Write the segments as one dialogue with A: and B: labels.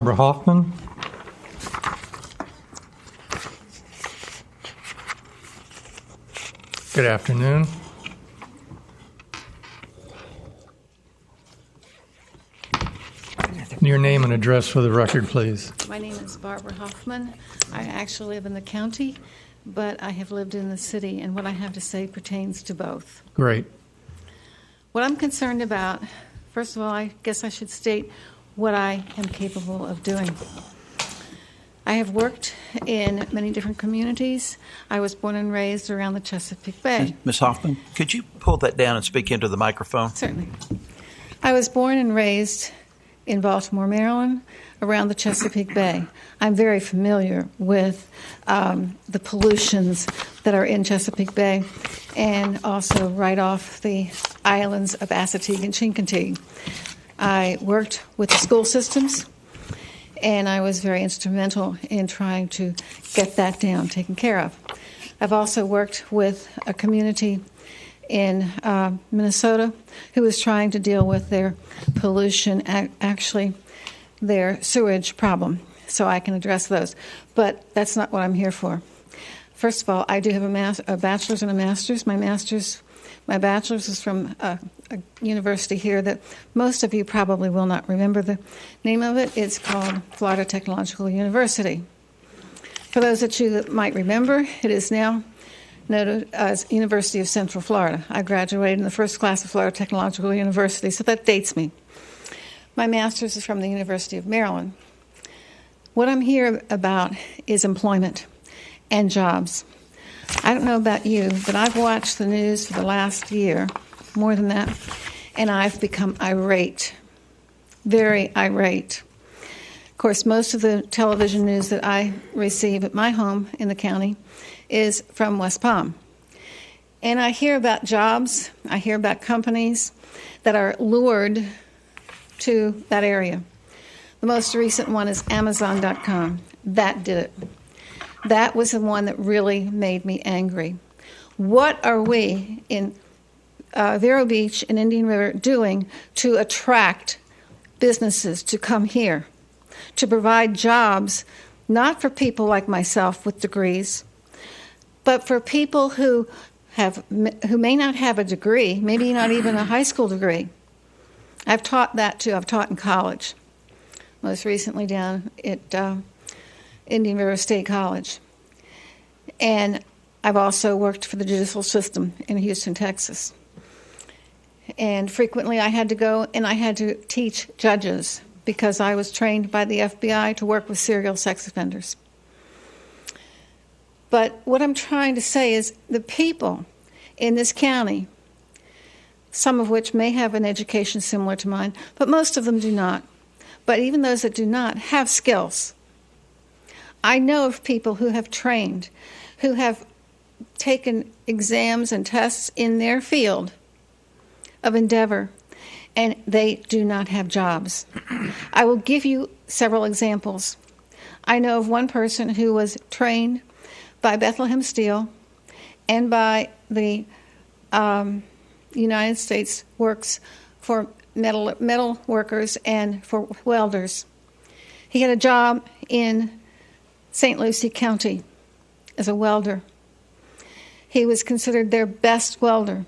A: Barbara Hoffman. Good afternoon. Your name and address for the record, please.
B: My name is Barbara Hoffman. I actually live in the county, but I have lived in the city, and what I have to say pertains to both.
A: Great.
B: What I'm concerned about, first of all, I guess I should state what I am capable of doing. I have worked in many different communities. I was born and raised around the Chesapeake Bay.
C: Ms. Hoffman, could you pull that down and speak into the microphone?
B: Certainly. I was born and raised in Baltimore, Maryland, around the Chesapeake Bay. I'm very familiar with the pollutions that are in Chesapeake Bay and also right off the islands of Assateague and Chincoteague. I worked with the school systems, and I was very instrumental in trying to get that down, taken care of. I've also worked with a community in Minnesota who was trying to deal with their pollution, actually their sewage problem, so I can address those. But that's not what I'm here for. First of all, I do have a bachelor's and a master's. My bachelor's is from a university here that most of you probably will not remember the name of it. It's called Florida Technological University. For those of you that might remember, it is now noted as University of Central Florida. I graduated in the first class of Florida Technological University, so that dates me. My master's is from the University of Maryland. What I'm here about is employment and jobs. I don't know about you, but I've watched the news for the last year, more than that, and I've become irate, very irate. Of course, most of the television news that I receive at my home in the county is from West Palm. And I hear about jobs, I hear about companies that are lured to that area. The most recent one is Amazon.com. That did it. That was the one that really made me angry. What are we in Vero Beach and Indian River doing to attract businesses to come here, to provide jobs, not for people like myself with degrees, but for people who may not have a degree, maybe not even a high school degree. I've taught that too. I've taught in college, most recently down at Indian River State College. And I've also worked for the judicial system in Houston, Texas. And frequently I had to go and I had to teach judges because I was trained by the FBI to work with serial sex offenders. But what I'm trying to say is the people in this county, some of which may have an education similar to mine, but most of them do not. But even those that do not have skills. I know of people who have trained, who have taken exams and tests in their field of endeavor, and they do not have jobs. I will give you several examples. I know of one person who was trained by Bethlehem Steel and by the United States Works for metal workers and for welders. He had a job in St. Lucie County as a welder. He was considered their best welder.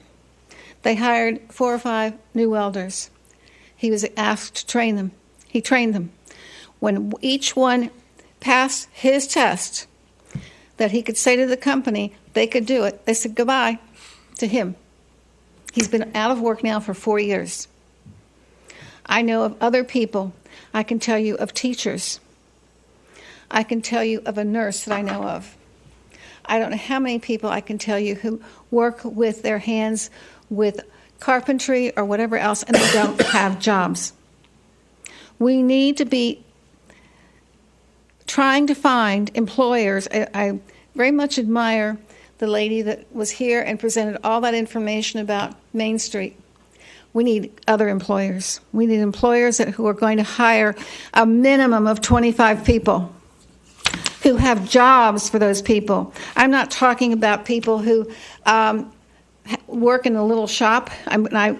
B: They hired 4 or 5 new welders. He was asked to train them. He trained them. When each one passed his test that he could say to the company they could do it, they said goodbye to him. He's been out of work now for 4 years. I know of other people. I can tell you of teachers. I can tell you of a nurse that I know of. I don't know how many people I can tell you who work with their hands with carpentry or whatever else, and they don't have jobs. We need to be trying to find employers. I very much admire the lady that was here and presented all that information about Main Street. We need other employers. We need employers who are going to hire a minimum of 25 people who have jobs for those people. I'm not talking about people who work in a little shop.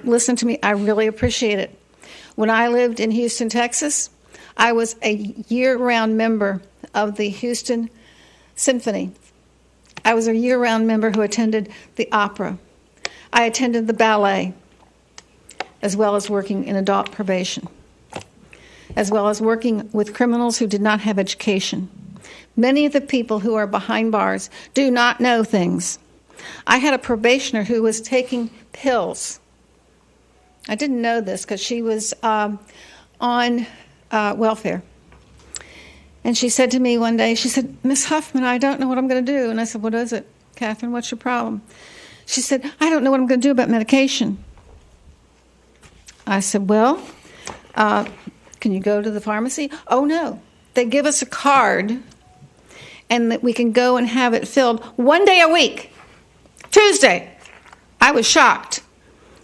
B: Listen to me, I really appreciate it. When I lived in Houston, Texas, I was a year-round member of the Houston Symphony. I was a year-round member who attended the opera. I attended the ballet, as well as working in adult probation, as well as working with criminals who did not have education. Many of the people who are behind bars do not know things. I had a probationer who was taking pills. I didn't know this because she was on welfare. And she said to me one day, she said, "Miss Huffman, I don't know what I'm going to do." And I said, "What is it, Catherine? What's your problem?" She said, "I don't know what I'm going to do about medication." I said, "Well, can you go to the pharmacy?" "Oh, no. They give us a card, and that we can go and have it filled one day a week. Tuesday." I was shocked.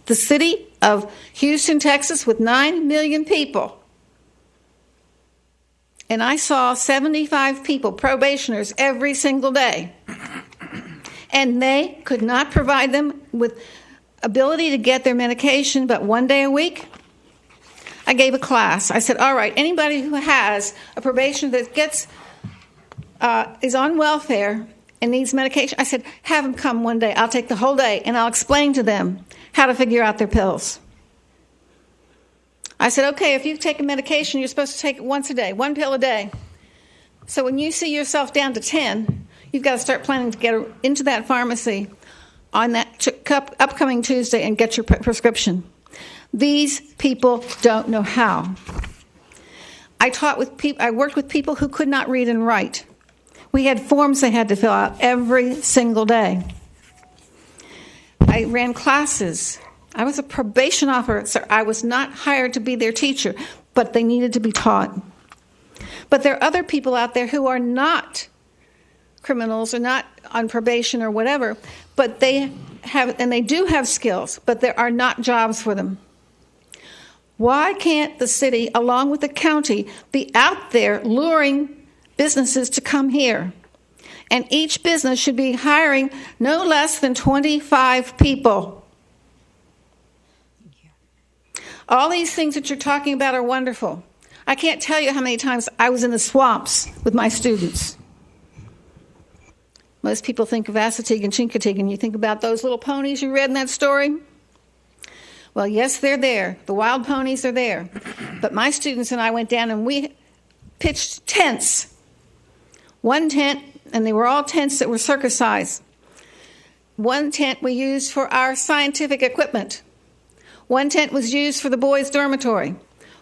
B: The city of Houston, Texas, with 9 million people. And I saw 75 people, probationers, every single day. And they could not provide them with ability to get their medication but one day a week. I gave a class. I said, all right, anybody who has a probation that is on welfare and needs medication, I said, have them come one day. I'll take the whole day, and I'll explain to them how to figure out their pills. I said, okay, if you've taken medication, you're supposed to take it once a day, 1 pill a day. So when you see yourself down to 10, you've got to start planning to get into that pharmacy on that upcoming Tuesday and get your prescription. These people don't know how. I worked with people who could not read and write. We had forms they had to fill out every single day. I ran classes. I was a probation officer. I was not hired to be their teacher, but they needed to be taught. But there are other people out there who are not criminals or not on probation or whatever, but they do have skills, but there are not jobs for them. Why can't the city, along with the county, be out there luring businesses to come here? And each business should be hiring no less than 25 people. All these things that you're talking about are wonderful. I can't tell you how many times I was in the swamps with my students. Most people think of Assateague and Chincoteague, and you think about those little ponies you read in that story. Well, yes, they're there. The wild ponies are there. But my students and I went down and we pitched tents. One tent, and they were all tents that were circus size. One tent we used for our scientific equipment. One tent was used for the boys' dormitory.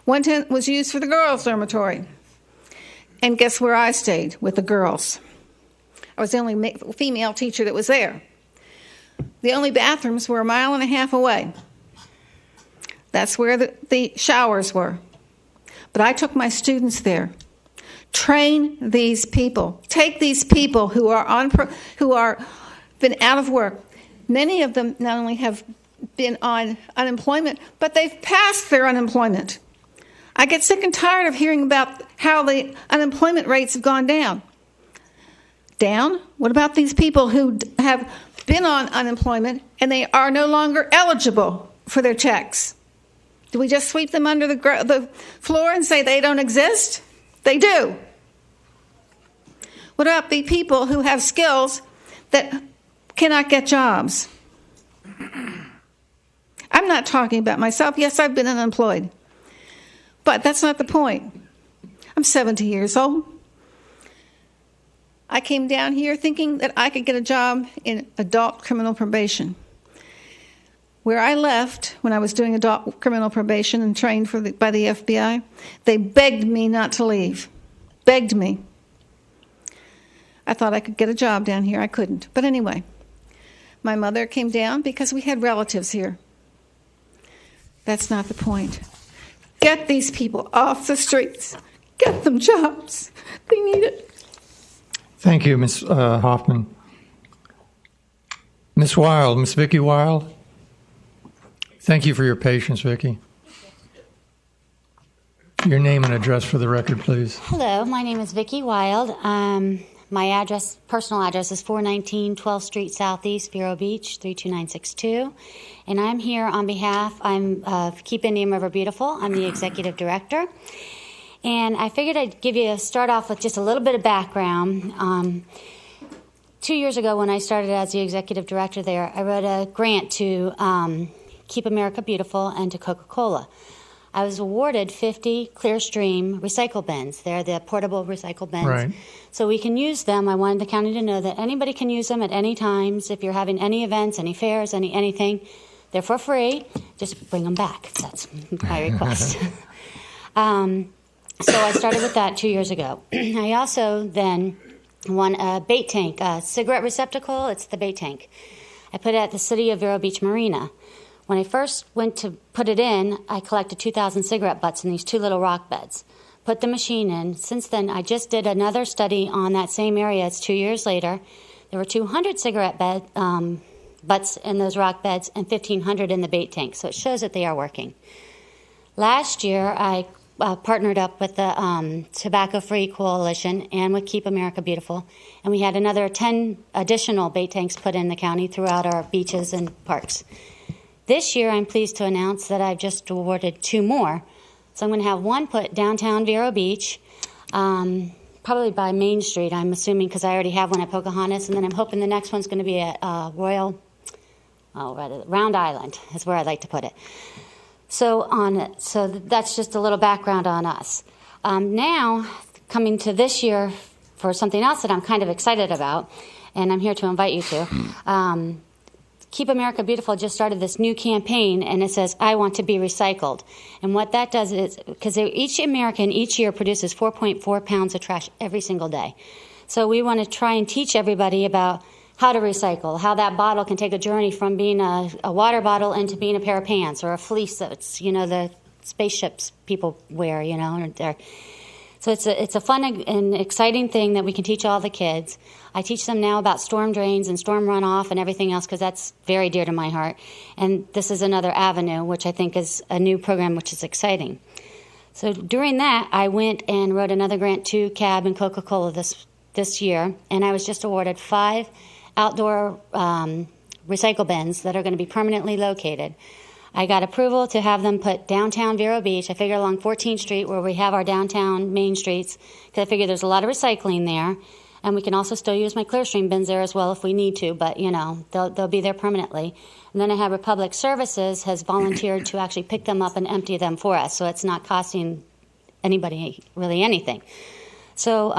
B: One tent was used for the girls' dormitory. And guess where I stayed? With the girls. I was the only female teacher that was there. The only bathrooms were 1.5 miles away. That's where the showers were. But I took my students there. Train these people. Take these people who are been out of work. Many of them not only have been on unemployment, but they've passed their unemployment. I get sick and tired of hearing about how the unemployment rates have gone down. Down? What about these people who have been on unemployment and they are no longer eligible for their checks? Do we just sweep them under the floor and say they don't exist? They do. What about the people who have skills that cannot get jobs? I'm not talking about myself. Yes, I've been unemployed. But that's not the point. I'm 70 years old. I came down here thinking that I could get a job in adult criminal probation. Where I left when I was doing adult criminal probation and trained by the FBI, they begged me not to leave. Begged me. I thought I could get a job down here. I couldn't. But anyway, my mother came down because we had relatives here. That's not the point. Get these people off the streets. Get them jobs. They need it.
A: Thank you, Ms. Hoffman. Ms. Wild, Ms. Vicki Wild. Thank you for your patience, Vicki. Your name and address for the record, please.
D: Hello, my name is Vicki Wild. My personal address is 419 12th Street Southeast, Vero Beach, 32962. And I'm here on behalf of Keep Indian River Beautiful. I'm the executive director. And I figured I'd start off with just a little bit of background. 2 years ago, when I started as the executive director there, I wrote a grant to Keep America Beautiful and to Coca-Cola. I was awarded 50 Clearstream recycle bins. They're the portable recycle bins.
A: Right.
D: So we can use them. I wanted the county to know that anybody can use them at any times. If you're having any events, any fairs, anything, they're for free. Just bring them back. That's my request. So I started with that 2 years ago. I also then won a bait tank, a cigarette receptacle. It's the bait tank. I put it at the City of Vero Beach Marina. When I first went to put it in, I collected 2,000 cigarette butts in these 2 little rock beds. Put the machine in. Since then, I just did another study on that same area. It's 2 years later. There were 200 cigarette butts in those rock beds and 1,500 in the bait tank. So it shows that they are working. Last year, I partnered up with the Tobacco Free Coalition and with Keep America Beautiful, and we had another 10 additional bait tanks put in the county throughout our beaches and parks. This year, I'm pleased to announce that I've just awarded 2 more. So I'm going to have one put downtown Vero Beach, probably by Main Street, I'm assuming, because I already have one at Pocahontas, and then I'm hoping the next one's going to be at Round Island is where I'd like to put it. So that's just a little background on us. Now, coming to this year for something else that I'm kind of excited about, and I'm here to invite you to. Keep America Beautiful just started this new campaign, and it says, I want to be recycled. And what that does is, because each American each year produces 4.4 pounds of trash every single day. So we want to try and teach everybody about how to recycle, how that bottle can take a journey from being a water bottle into being a pair of pants or a fleece that's, the spaceships people wear, So it's a fun and exciting thing that we can teach all the kids. I teach them now about storm drains and storm runoff and everything else because that's very dear to my heart. And this is another avenue, which I think is a new program, which is exciting. So during that, I went and wrote another grant to CAB and Coca-Cola this year, and I was just awarded 5 outdoor recycle bins that are going to be permanently located. I got approval to have them put downtown Vero Beach. I figure along 14th Street where we have our downtown main streets, because I figure there's a lot of recycling there. And we can also still use my Clearstream bins there as well if we need to, but, they'll be there permanently. And then I have Republic Services has volunteered to actually pick them up and empty them for us, so it's not costing anybody really anything. So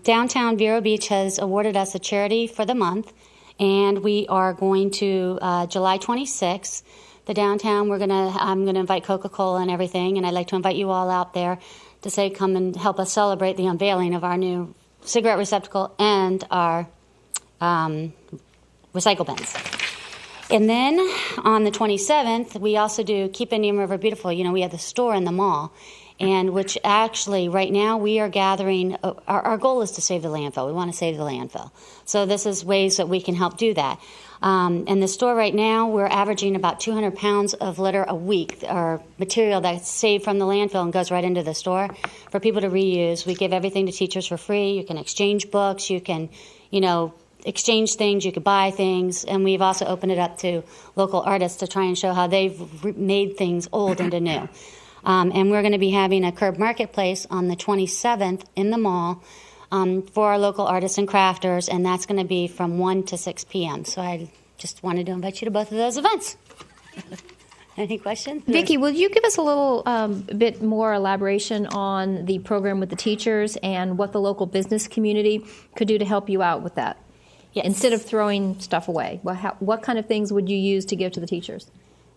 D: downtown Vero Beach has awarded us a charity for the month, and we are going to July 26th. The downtown, I'm going to invite Coca-Cola and everything, and I'd like to invite you all out there to say come and help us celebrate the unveiling of our new cigarette receptacle and our recycle bins. And then on the 27th, we also do Keep Indian River Beautiful. We have the store in the mall, and which actually right now we are gathering, our goal is to save the landfill. We want to save the landfill. So this is ways that we can help do that. In the store right now, we're averaging about 200 pounds of litter a week, or material that's saved from the landfill and goes right into the store for people to reuse. We give everything to teachers for free. You can exchange books. You can, exchange things. You could buy things. And we've also opened it up to local artists to try and show how they've made things old into new. And we're going to be having a curb marketplace on the 27th in the mall for our local artists and crafters, and that's going to be from 1 to 6 p.m. So I just wanted to invite you to both of those events. Any questions?
E: Vicki, will you give us a little bit more elaboration on the program with the teachers and what the local business community could do to help you out with that?
D: Yes.
E: Instead of throwing stuff away, what kind of things would you use to give to the teachers?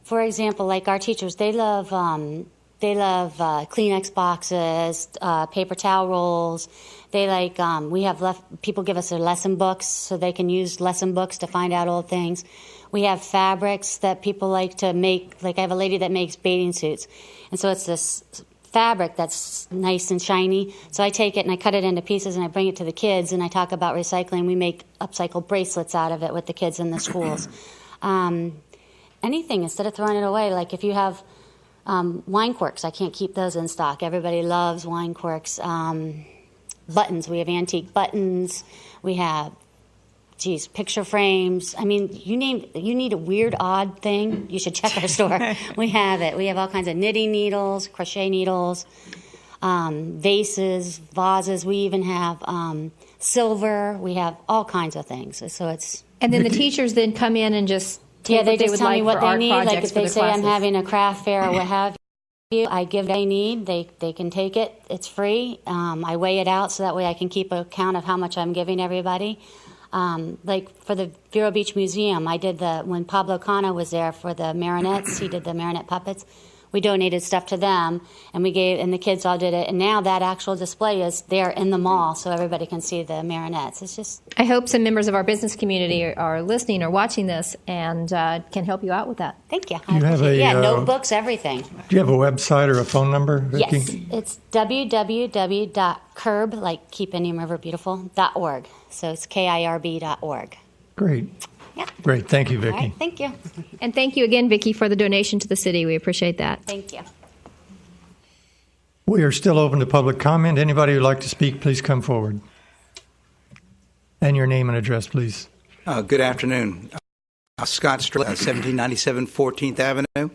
D: For example, like our teachers, they love Kleenex boxes, paper towel rolls. They like, we have people give us their lesson books so they can use lesson books to find out old things. We have fabrics that people like to make. Like I have a lady that makes bathing suits. And so it's this fabric that's nice and shiny. So I take it and I cut it into pieces and I bring it to the kids and I talk about recycling. We make upcycled bracelets out of it with the kids in the schools. Anything instead of throwing it away. Like if you have wine corks, I can't keep those in stock. Everybody loves wine corks. Buttons, we have antique buttons. We have, picture frames. I mean, you need a weird, odd thing, you should check our store. We have it. We have all kinds of knitting needles, crochet needles. vases, vases. We even have silver. We have all kinds of things. So it's...
E: And then the teachers then come in and just take
D: Yeah, they
E: what they
D: just
E: would
D: tell me
E: like
D: what
E: for
D: they
E: art
D: need. Like
E: projects
D: if
E: for
D: they
E: their
D: say I'm
E: classes.
D: having a craft fair or what have you, I give what they need. They can take it. It's free. I weigh it out so that way I can keep a count of how much I'm giving everybody. Like for the Vero Beach Museum, I did when Pablo Cano was there for the marionettes, he did the marionette puppets. We donated stuff to them, and the kids all did it. And now that actual display is there in the mall, so everybody can see the marionettes. It's just...
E: I hope some members of our business community are listening or watching this and can help you out with that.
D: Thank you.
A: You have
D: notebooks, everything.
A: Do you have a website or a phone number, Vicki?
D: Yes, it's www.curb, like Keep Indian River Beautiful, .org. So it's KIRB.org.
A: Great.
D: Yeah.
A: Great. Thank you, Vicki.
D: All right, thank you.
E: And thank you again, Vicki, for the donation to the city. We appreciate that.
D: Thank you.
A: We are still open to public comment. Anybody who'd like to speak, please come forward. And your name and address, please.
F: Good afternoon. Scott Strill, 1797 14th Avenue.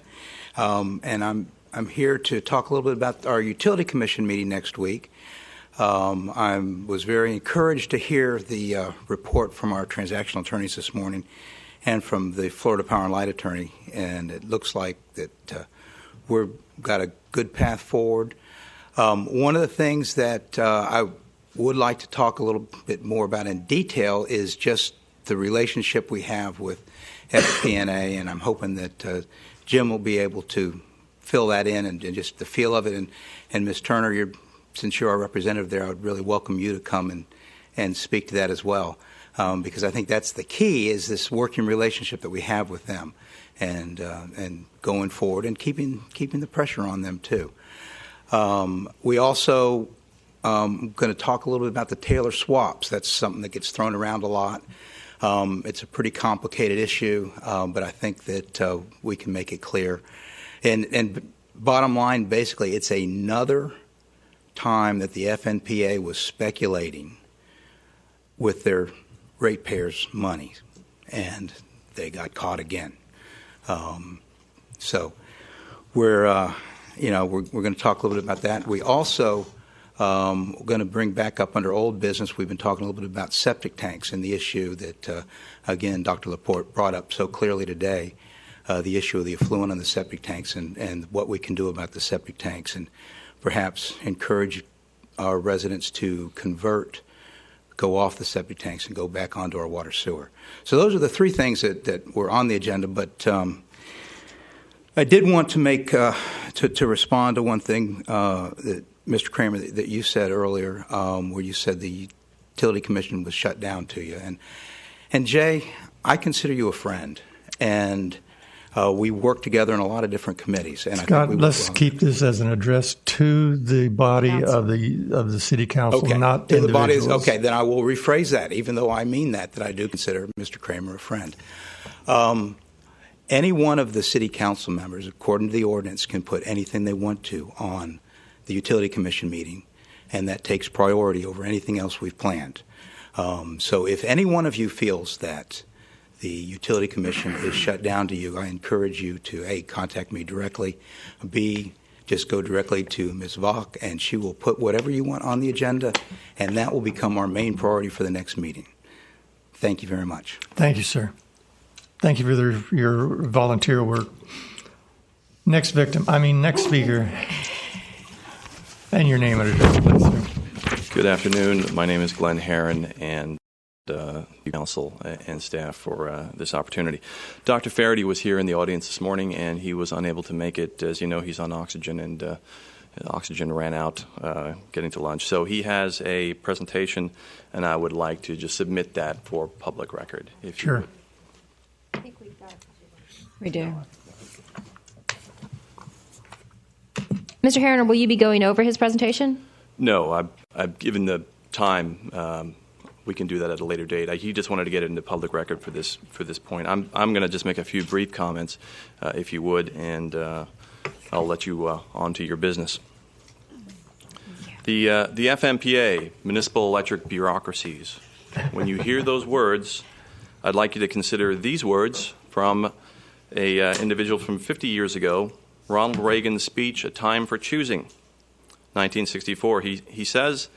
F: And I'm here to talk a little bit about our Utility Commission meeting next week. I was very encouraged to hear the report from our transactional attorneys this morning and from the Florida Power and Light attorney, and it looks like that we've got a good path forward. One of the things that I would like to talk a little bit more about in detail is just the relationship we have with FP&A, and I'm hoping that Jim will be able to fill that in and just the feel of it. And Ms. Turner, since you're our representative there, I would really welcome you to come and speak to that as well, because I think that's the key, is this working relationship that we have with them, and going forward and keeping the pressure on them too. We also going to talk a little bit about the Taylor swaps. That's something that gets thrown around a lot. It's a pretty complicated issue, but I think that we can make it clear. And bottom line, basically, it's another time that the FNPA was speculating with their ratepayers' money, and they got caught again. So we're going to talk a little bit about that. We also going to bring back up under old business. We've been talking a little bit about septic tanks and the issue that, again, Dr. Laporte brought up so clearly today, the issue of the effluent on the septic tanks and what we can do about the septic tanks, and perhaps encourage our residents to go off the septic tanks and go back onto our water sewer. So those are the three things that were on the agenda, but I did want to make, to respond to one thing that Mr. Kramer, that you said earlier, where you said the Utility Commission was shut down to you. And Jay, I consider you a friend, and we work together in a lot of different committees. And
A: Scott,
F: I think
A: let's keep this as an address to the body of the City Council,
F: okay.
A: not
F: to
A: individuals.
F: the body. Okay, then I will rephrase that, even though I mean that I do consider Mr. Kramer a friend. Any one of the City Council members, according to the ordinance, can put anything they want to on the Utility Commission meeting, and that takes priority over anything else we've planned. So if any one of you feels that the Utility Commission is shut down to you, I encourage you to, A, contact me directly, B, just go directly to Ms. Vach, and she will put whatever you want on the agenda, and that will become our main priority for the next meeting. Thank you very much.
A: Thank you, sir. Thank you for your volunteer work. Next speaker. And your name and address, please, sir.
G: Good afternoon. My name is Glenn Herron, and council and staff for this opportunity. Dr. Faraday was here in the audience this morning, and he was unable to make it. As you know, he's on oxygen, and oxygen ran out getting to lunch. So he has a presentation, and I would like to just submit that for public record. If
A: sure.
G: You would.
E: I think we've got it. We do. Mr. Herron, will you be going over his presentation?
G: No, I've given the time. We can do that at a later date. He just wanted to get it into public record for this point. I'm going to just make a few brief comments, if you would, and I'll let you on to your business. The FMPA, municipal electric bureaucracies. When you hear those words, I'd like you to consider these words from a individual from 50 years ago, Ronald Reagan's speech, A Time for Choosing. 1964. He says,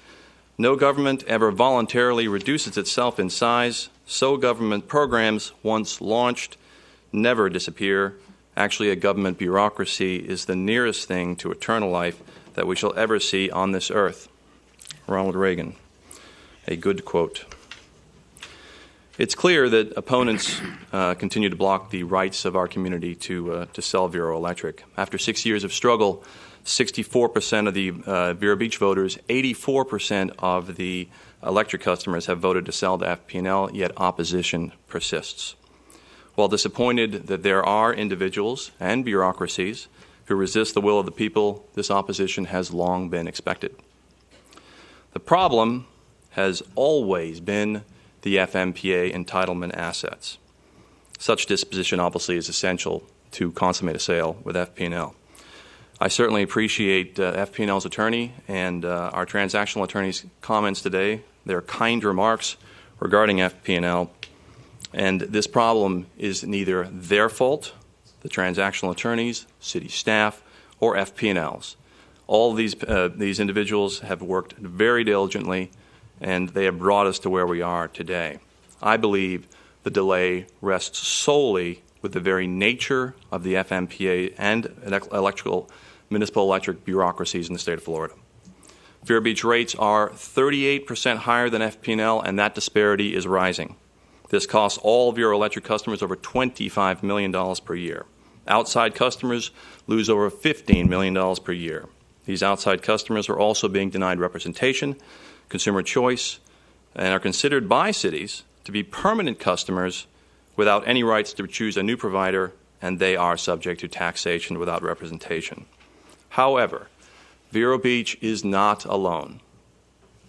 G: "No government ever voluntarily reduces itself in size, so government programs once launched never disappear. Actually, a government bureaucracy is the nearest thing to eternal life that we shall ever see on this earth." Ronald Reagan, a good quote. It's clear that opponents continue to block the rights of our community to sell Vero Electric. After 6 years of struggle, 64% of the Vero Beach voters, 84% of the electric customers have voted to sell to FP&L, yet opposition persists. While disappointed that there are individuals and bureaucracies who resist the will of the people, this opposition has long been expected. The problem has always been the FMPA entitlement assets. Such disposition obviously is essential to consummate a sale with FP&L. I certainly appreciate FP&L's attorney and our transactional attorney's comments today, their kind remarks regarding FP&L. And this problem is neither their fault, the transactional attorneys, city staff, or FP&L's. All of these individuals have worked very diligently, and they have brought us to where we are today. I believe the delay rests solely with the very nature of the FMPA and municipal electric bureaucracies in the state of Florida. Vero Beach rates are 38% higher than FP&L, and that disparity is rising. This costs all Vero Electric customers over $25 million per year. Outside customers lose over $15 million per year. These outside customers are also being denied representation, consumer choice, and are considered by cities to be permanent customers without any rights to choose a new provider, and they are subject to taxation without representation. However, Vero Beach is not alone.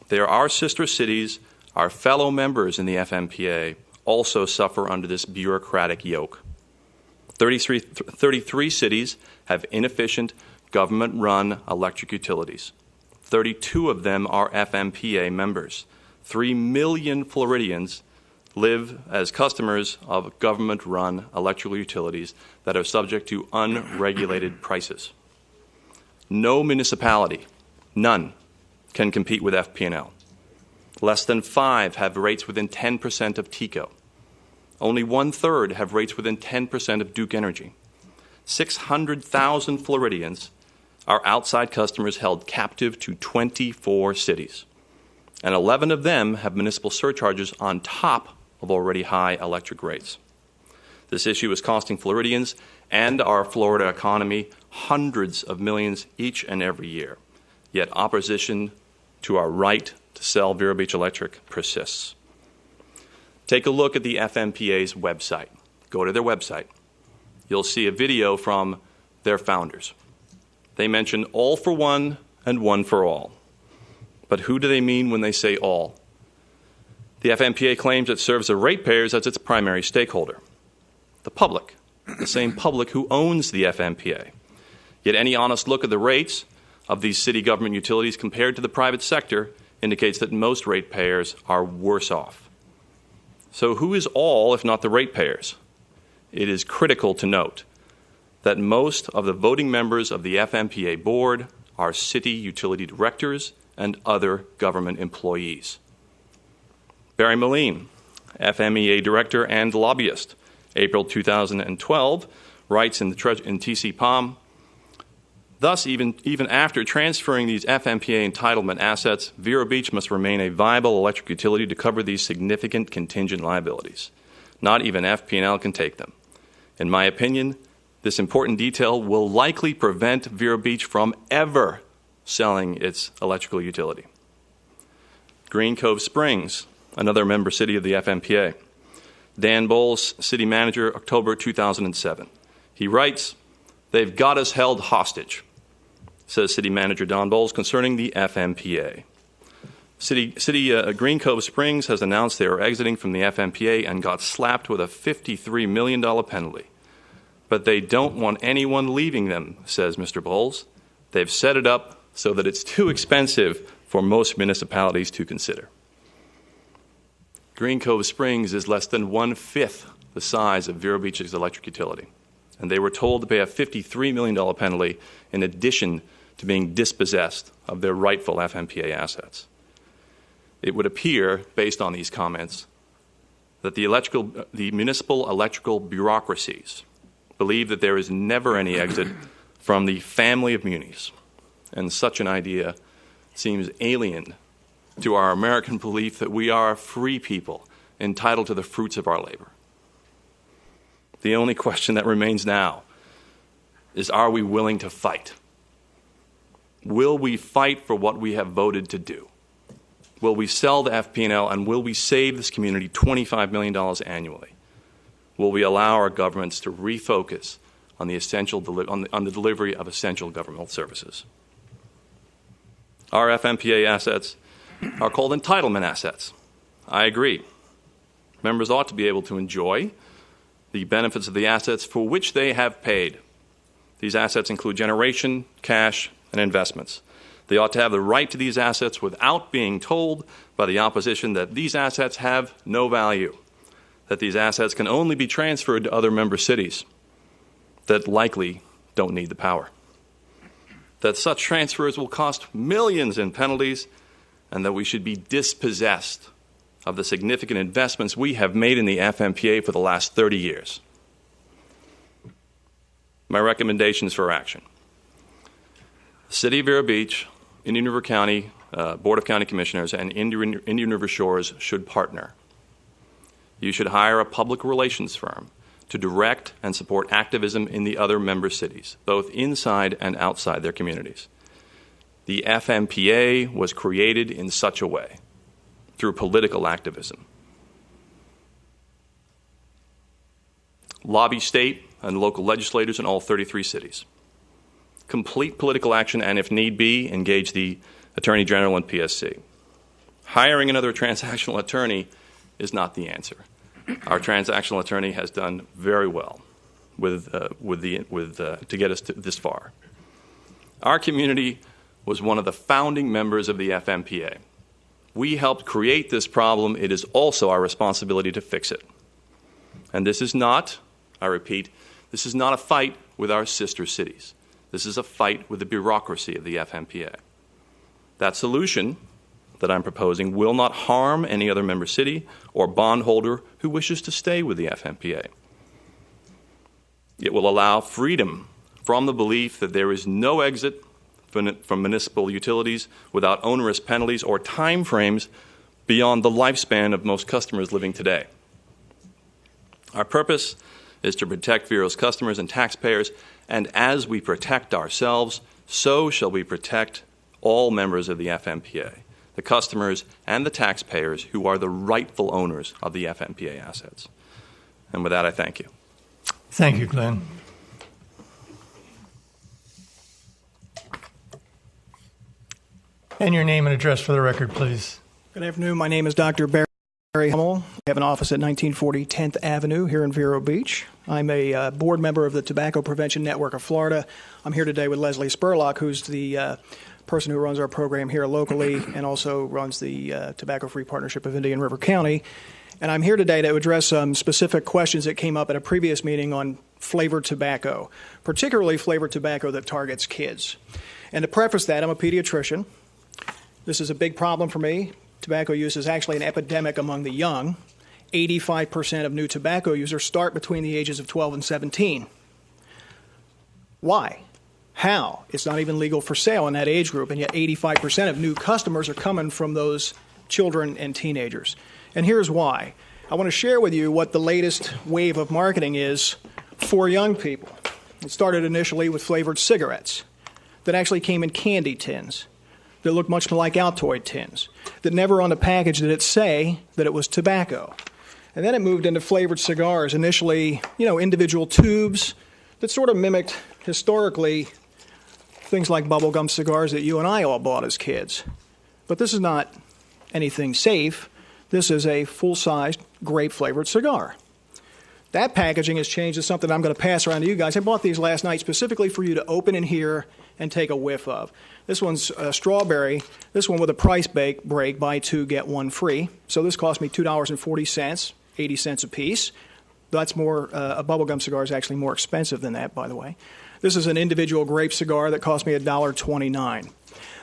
G: There are sister cities, our fellow members in the FMPA, also suffer under this bureaucratic yoke. 33 cities have inefficient government-run electric utilities. 32 of them are FMPA members. 3 million Floridians live as customers of government-run electrical utilities that are subject to unregulated prices. No municipality, none, can compete with FP&L. Less than 5 have rates within 10% of TECO. Only 1/3 have rates within 10% of Duke Energy. 600,000 Floridians are outside customers held captive to 24 cities, and 11 of them have municipal surcharges on top of already high electric rates. This issue is costing Floridians and our Florida economy hundreds of millions each and every year, yet opposition to our right to sell Vero Beach Electric persists. Take a look at the FMPA's website. Go to their website. You'll see a video from their founders. They mention all for one and one for all. But who do they mean when they say all? The FMPA claims it serves the ratepayers as its primary stakeholder. The public, the same public who owns the FMPA. Yet any honest look at the rates of these city government utilities compared to the private sector indicates that most ratepayers are worse off. So who is all if not the ratepayers? It is critical to note that most of the voting members of the FMPA board are city utility directors and other government employees. Barry Moline, FMEA director and lobbyist, April 2012, writes in TC Palm, thus, even after transferring these FMPA entitlement assets, Vero Beach must remain a viable electric utility to cover these significant contingent liabilities. Not even FP&L can take them. In my opinion, this important detail will likely prevent Vero Beach from ever selling its electrical utility. Green Cove Springs, another member city of the FMPA. Dan Bowles, city manager, October 2007. He writes, "They've got us held hostage," says city manager Don Bowles concerning the FMPA. Green Cove Springs has announced they are exiting from the FMPA and got slapped with a $53 million penalty. But they don't want anyone leaving them, says Mr. Bowles. They've set it up so that it's too expensive for most municipalities to consider. Green Cove Springs is less than 1/5 the size of Vero Beach's electric utility, and they were told to pay a $53 million penalty in addition to being dispossessed of their rightful FMPA assets. It would appear, based on these comments, that the municipal electrical bureaucracies believe that there is never any exit from the family of munis, and such an idea seems alien to our American belief that we are a free people entitled to the fruits of our labor. The only question that remains now is, are we willing to fight? Will we fight for what we have voted to do? Will we sell the FP&L, and will we save this community $25 million annually? Will we allow our governments to refocus on the delivery of essential governmental services? Our FMPA assets are called entitlement assets. I agree. Members ought to be able to enjoy the benefits of the assets for which they have paid. These assets include generation, cash, and investments. They ought to have the right to these assets without being told by the opposition that these assets have no value, that these assets can only be transferred to other member cities that likely don't need the power, that such transfers will cost millions in penalties, and that we should be dispossessed of the significant investments we have made in the FMPA for the last 30 years. My recommendations for action. The City of Vero Beach, Indian River County Board of County Commissioners, and Indian River Shores should partner. You should hire a public relations firm to direct and support activism in the other member cities, both inside and outside their communities. The FMPA was created in such a way, through political activism. Lobby state and local legislators in all 33 cities. Complete political action, and if need be, engage the Attorney General and PSC. Hiring another transactional attorney is not the answer. Our transactional attorney has done very well to get us to this far. Our community was one of the founding members of the FMPA. We helped create this problem. It is also our responsibility to fix it. And this is not, I repeat, this is not a fight with our sister cities. This is a fight with the bureaucracy of the FMPA. That solution that I'm proposing will not harm any other member city or bondholder who wishes to stay with the FMPA. It will allow freedom from the belief that there is no exit from municipal utilities without onerous penalties or time frames beyond the lifespan of most customers living today. Our purpose is to protect Vero's customers and taxpayers, and as we protect ourselves, so shall we protect all members of the FMPA, the customers and the taxpayers who are the rightful owners of the FMPA assets. And with that, I thank you.
A: Thank you, Glenn. And your name and address for the record, please.
H: Good afternoon. My name is Dr. Barry Hummel. I have an office at 1940 10th Avenue here in Vero Beach. I'm a board member of the Tobacco Prevention Network of Florida. I'm here today with Leslie Spurlock, who's the person who runs our program here locally and also runs the Tobacco-Free Partnership of Indian River County. And I'm here today to address some specific questions that came up at a previous meeting on flavored tobacco, particularly flavored tobacco that targets kids. And to preface that, I'm a pediatrician. This is a big problem for me. Tobacco use is actually an epidemic among the young. 85% of new tobacco users start between the ages of 12 and 17. Why? How? It's not even legal for sale in that age group, and yet 85% of new customers are coming from those children and teenagers. And here's why. I want to share with you what the latest wave of marketing is for young people. It started initially with flavored cigarettes that actually came in candy tins that looked much like Altoid tins, that never on the package did it say that it was tobacco. And then it moved into flavored cigars, initially, individual tubes that sort of mimicked historically things like bubblegum cigars that you and I all bought as kids. But this is not anything safe. This is a full-sized, grape-flavored cigar. That packaging has changed to something I'm going to pass around to you guys. I bought these last night specifically for you to open in here and take a whiff of. This one's strawberry. This one with a price break, buy two, get one free. So this cost me $2.40, 80 cents a piece. That's more, a bubblegum cigar is actually more expensive than that, by the way. This is an individual grape cigar that cost me $1.29.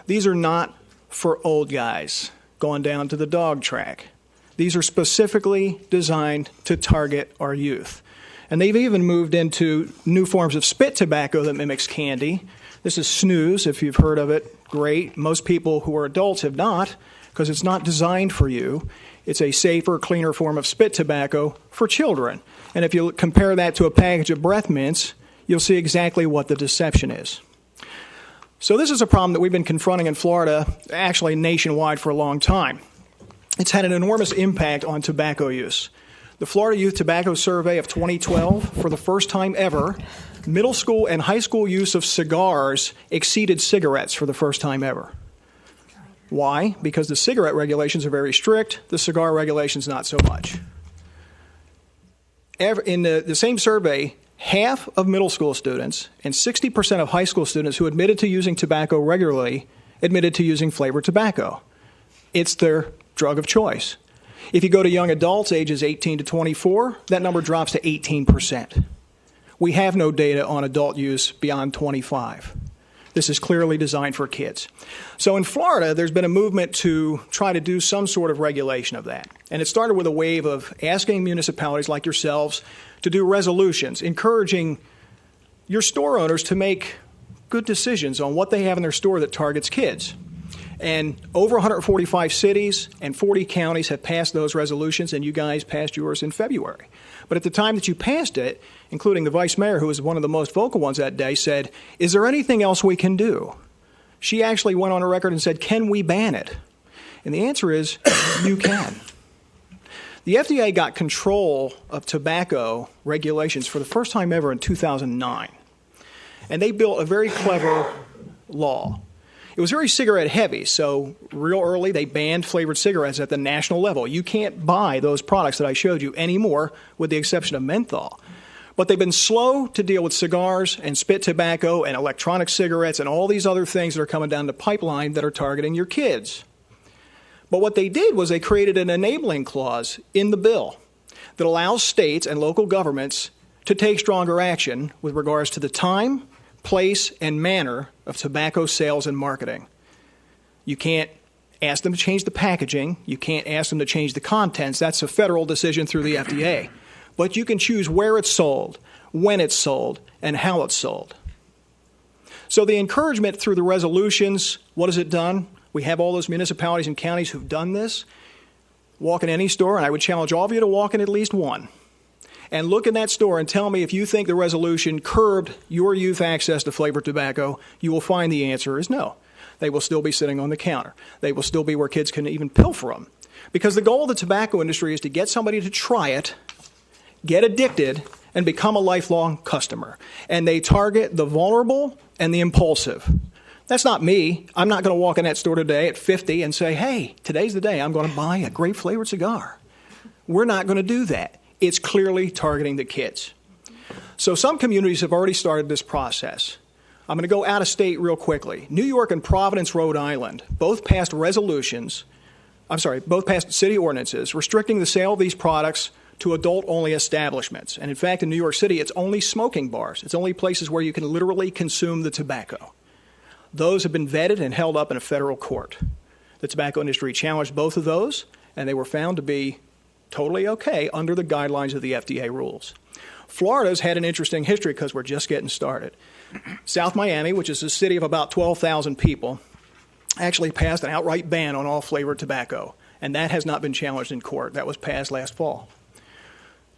H: These are not for old guys going down to the dog track. These are specifically designed to target our youth. And they've even moved into new forms of spit tobacco that mimics candy. This is snus, if you've heard of it, great. Most people who are adults have not, because it's not designed for you. It's a safer, cleaner form of spit tobacco for children. And if you compare that to a package of breath mints, you'll see exactly what the deception is. So this is a problem that we've been confronting in Florida, actually nationwide, for a long time. It's had an enormous impact on tobacco use. The Florida Youth Tobacco Survey of 2012, for the first time ever, middle school and high school use of cigars exceeded cigarettes for the first time ever. Why? Because the cigarette regulations are very strict, the cigar regulations not so much. In the same survey, half of middle school students and 60% of high school students who admitted to using tobacco regularly admitted to using flavored tobacco. It's their drug of choice. If you go to young adults, ages 18 to 24, that number drops to 18%. We have no data on adult use beyond 25. This is clearly designed for kids. So in Florida, there's been a movement to try to do some sort of regulation of that. And it started with a wave of asking municipalities like yourselves to do resolutions, encouraging your store owners to make good decisions on what they have in their store that targets kids. And over 145 cities and 40 counties have passed those resolutions, and you guys passed yours in February. But at the time that you passed it, including the vice mayor, who was one of the most vocal ones that day, said, "Is there anything else we can do?" She actually went on a record and said, "Can we ban it?" And the answer is, you can. The FDA got control of tobacco regulations for the first time ever in 2009. And they built a very clever law. It was very cigarette heavy, so real early they banned flavored cigarettes at the national level. You can't buy those products that I showed you anymore, with the exception of menthol. But they've been slow to deal with cigars and spit tobacco and electronic cigarettes and all these other things that are coming down the pipeline that are targeting your kids. But what they did was they created an enabling clause in the bill that allows states and local governments to take stronger action with regards to the time, place, and manner of tobacco sales and marketing. You can't ask them to change the packaging. You can't ask them to change the contents. That's a federal decision through the FDA. But you can choose where it's sold, when it's sold, and how it's sold. So the encouragement through the resolutions, what has it done? We have all those municipalities and counties who've done this. Walk in any store, and I would challenge all of you to walk in at least one, and look in that store and tell me if you think the resolution curbed your youth access to flavored tobacco. You will find the answer is no. They will still be sitting on the counter. They will still be where kids can even pilfer them. Because the goal of the tobacco industry is to get somebody to try it, get addicted, and become a lifelong customer. And they target the vulnerable and the impulsive. That's not me. I'm not going to walk in that store today at 50 and say, "Hey, today's the day I'm going to buy a grape flavored cigar." We're not going to do that. It's clearly targeting the kids. So some communities have already started this process. I'm going to go out of state real quickly. New York and Providence, Rhode Island, both passed city ordinances restricting the sale of these products to adult-only establishments. And in fact, in New York City, it's only smoking bars. It's only places where you can literally consume the tobacco. Those have been vetted and held up in a federal court. The tobacco industry challenged both of those, and they were found to be totally okay under the guidelines of the FDA rules. Florida's had an interesting history because we're just getting started. South Miami, which is a city of about 12,000 people, actually passed an outright ban on all flavored tobacco, and that has not been challenged in court. That was passed last fall.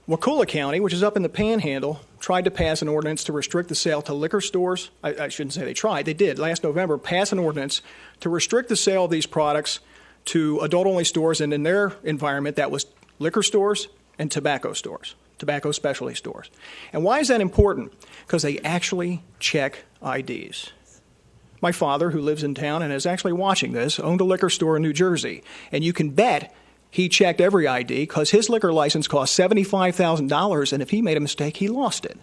H: Wakulla County, which is up in the Panhandle, tried to pass an ordinance to restrict the sale to liquor stores. I shouldn't say they tried. They did, last November, pass an ordinance to restrict the sale of these products to adult-only stores, and in their environment, that was liquor stores and tobacco stores, tobacco specialty stores. And why is that important? Because they actually check IDs. My father, who lives in town and is actually watching this, owned a liquor store in New Jersey, and you can bet he checked every ID because his liquor license cost $75,000, and if he made a mistake, he lost it.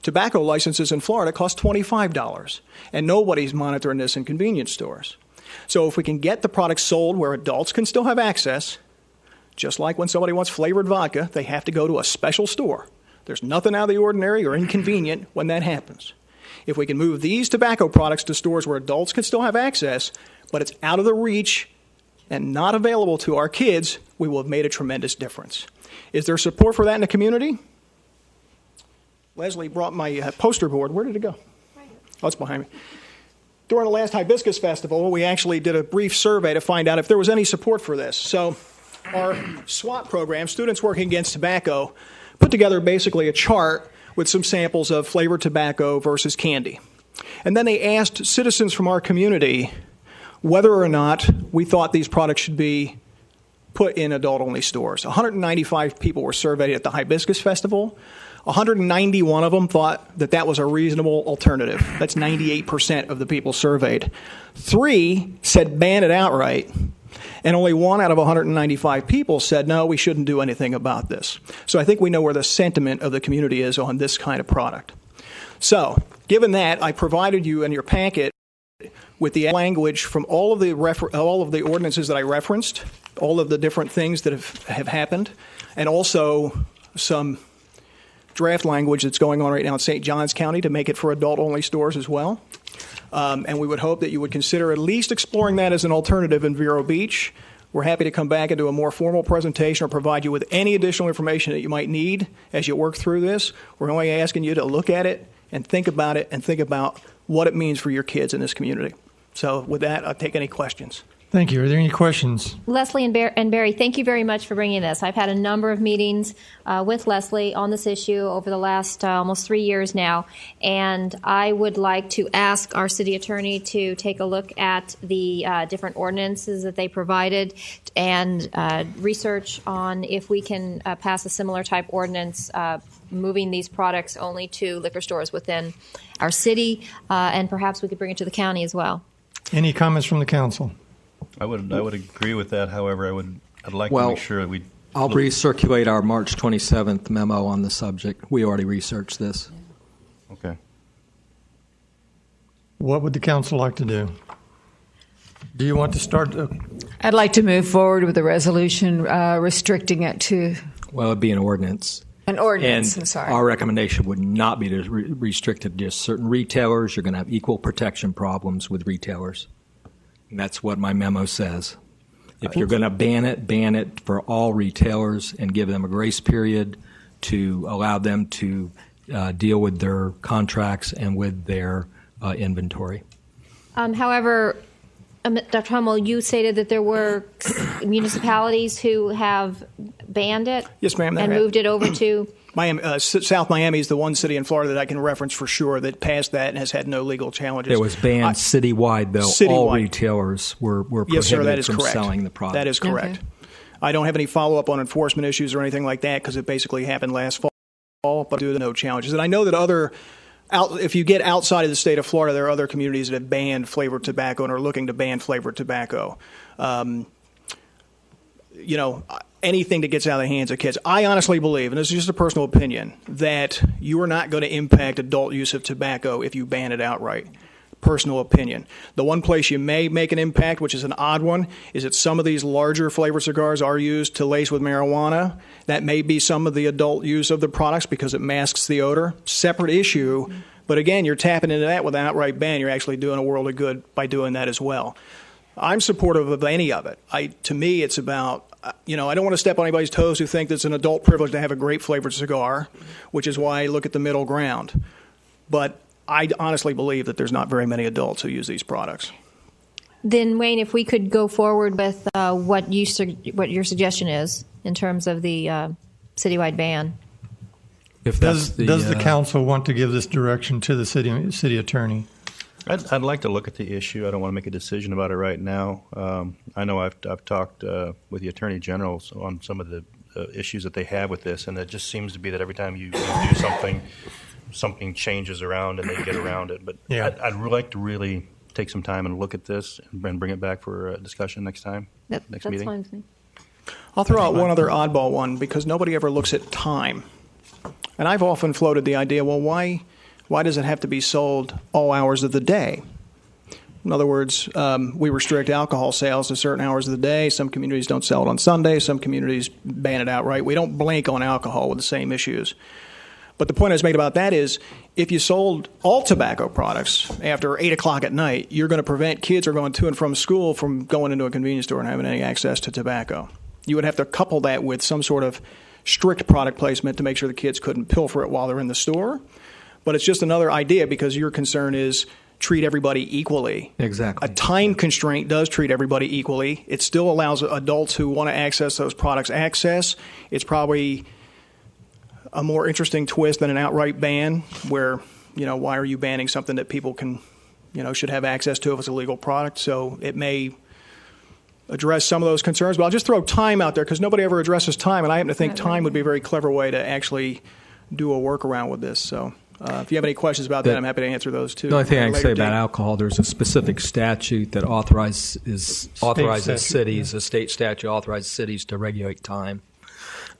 H: Tobacco licenses in Florida cost $25, and nobody's monitoring this in convenience stores. So if we can get the products sold where adults can still have access, just like when somebody wants flavored vodka, they have to go to a special store. There's nothing out of the ordinary or inconvenient when that happens. If we can move these tobacco products to stores where adults can still have access, but it's out of the reach and not available to our kids, we will have made a tremendous difference. Is there support for that in the community? Leslie brought my poster board. Where did it go? Oh, it's behind me. During the last Hibiscus Festival, we actually did a brief survey to find out if there was any support for this. So our SWAT program, Students Working Against Tobacco, put together basically a chart with some samples of flavored tobacco versus candy. And then they asked citizens from our community whether or not we thought these products should be put in adult-only stores. 195 people were surveyed at the Hibiscus Festival. 191 of them thought that that was a reasonable alternative. That's 98% of the people surveyed. 3 said ban it outright, and only 1 out of 195 people said, no, we shouldn't do anything about this. So I think we know where the sentiment of the community is on this kind of product. So, given that, I provided you in your packet with the language from all of the ordinances that I referenced, all of the different things that have happened, and also some draft language that's going on right now in St. Johns County to make it for adult-only stores as well. And we would hope that you would consider at least exploring that as an alternative in Vero Beach. We're happy to come back and do a more formal presentation or provide you with any additional information that you might need as you work through this. We're only asking you to look at it and think about what it means for your kids in this community. So with that, I'll take any questions.
A: Thank you. Are there any questions?
E: Leslie and Barry, thank you very much for bringing this. I've had a number of meetings with Leslie on this issue over the last almost 3 years now, and I would like to ask our city attorney to take a look at the different ordinances that they provided and research on if we can pass a similar type ordinance moving these products only to liquor stores within our city, and perhaps we could bring it to the county as well.
A: Any comments from the council?
I: I would agree with that. However, I'd like to make sure that we.
J: I'll recirculate our March 27th memo on the subject. We already researched this.
I: Okay.
A: What would the council like to do? Do you want to start?
K: I'd like to move forward with a resolution restricting it to.
J: Well, it'd be an ordinance.
K: An ordinance,
J: And
K: I'm sorry.
J: our recommendation would not be to restrict it to just certain retailers. You're going to have equal protection problems with retailers. And that's what my memo says. If you're going to ban it for all retailers and give them a grace period to allow them to deal with their contracts and with their inventory.
E: However, Dr. Hummel, you stated that there were municipalities who have banned it.
H: Yes, ma'am.
E: And moved it over to.
H: South Miami is the one city in Florida that I can reference for sure that passed that and has had no legal challenges.
J: It was banned citywide, though.
H: Citywide.
J: All retailers were prohibited
H: yes, sir, that is
J: from
H: correct.
J: selling the product.
H: That is correct.
K: Okay.
H: I don't have any follow-up on enforcement issues or anything like that because it basically happened last fall, but due to no challenges. And I know that if you get outside of the state of Florida, there are other communities that have banned flavored tobacco and are looking to ban flavored tobacco. Anything that gets out of the hands of kids. I honestly believe, and this is just a personal opinion, that you are not going to impact adult use of tobacco if you ban it outright. Personal opinion. The one place you may make an impact, which is an odd one, is that some of these larger flavored cigars are used to lace with marijuana. That may be some of the adult use of the products because it masks the odor. Separate issue. But again, you're tapping into that with an outright ban. You're actually doing a world of good by doing that as well. I'm supportive of any of it. To me, it's about, I don't want to step on anybody's toes who think that it's an adult privilege to have a grape flavored cigar, which is why I look at the middle ground. But I honestly believe that there's not very many adults who use these products.
E: Then, Wayne, if we could go forward with what your suggestion is in terms of the citywide ban.
A: Does the council want to give this direction to the city attorney?
I: I'd like to look at the issue. I don't want to make a decision about it right now. I know I've talked with the attorney general on some of the issues that they have with this, and it just seems to be that every time you do something changes around and they get around it. But yeah. I'd like to really take some time and look at this and bring it back for a discussion next time. Next meeting.
E: That's fine with me.
H: I'll throw out one other oddball one because nobody ever looks at time. And I've often floated the idea, well, why does it have to be sold all hours of the day? In other words, we restrict alcohol sales to certain hours of the day. Some communities don't sell it on Sunday. Some communities ban it outright. We don't blink on alcohol with the same issues. But the point I was making about that is if you sold all tobacco products after 8 o'clock at night, you're going to prevent kids who are going to and from school from going into a convenience store and having any access to tobacco. You would have to couple that with some sort of strict product placement to make sure the kids couldn't pilfer it while they're in the store. But it's just another idea because your concern is treat everybody equally.
J: Exactly.
H: A time constraint does treat everybody equally. It still allows adults who want to access those products access. It's probably a more interesting twist than an outright ban where, why are you banning something that people can, should have access to if it's a legal product? So it may address some of those concerns. But I'll just throw time out there because nobody ever addresses time, and I happen to think time would be a very clever way to actually do a workaround with this. So if you have any questions about that, I'm happy to answer those too.
J: The only thing I can say about alcohol, there's a specific statute that authorizes cities, a state statute authorizes cities to regulate time.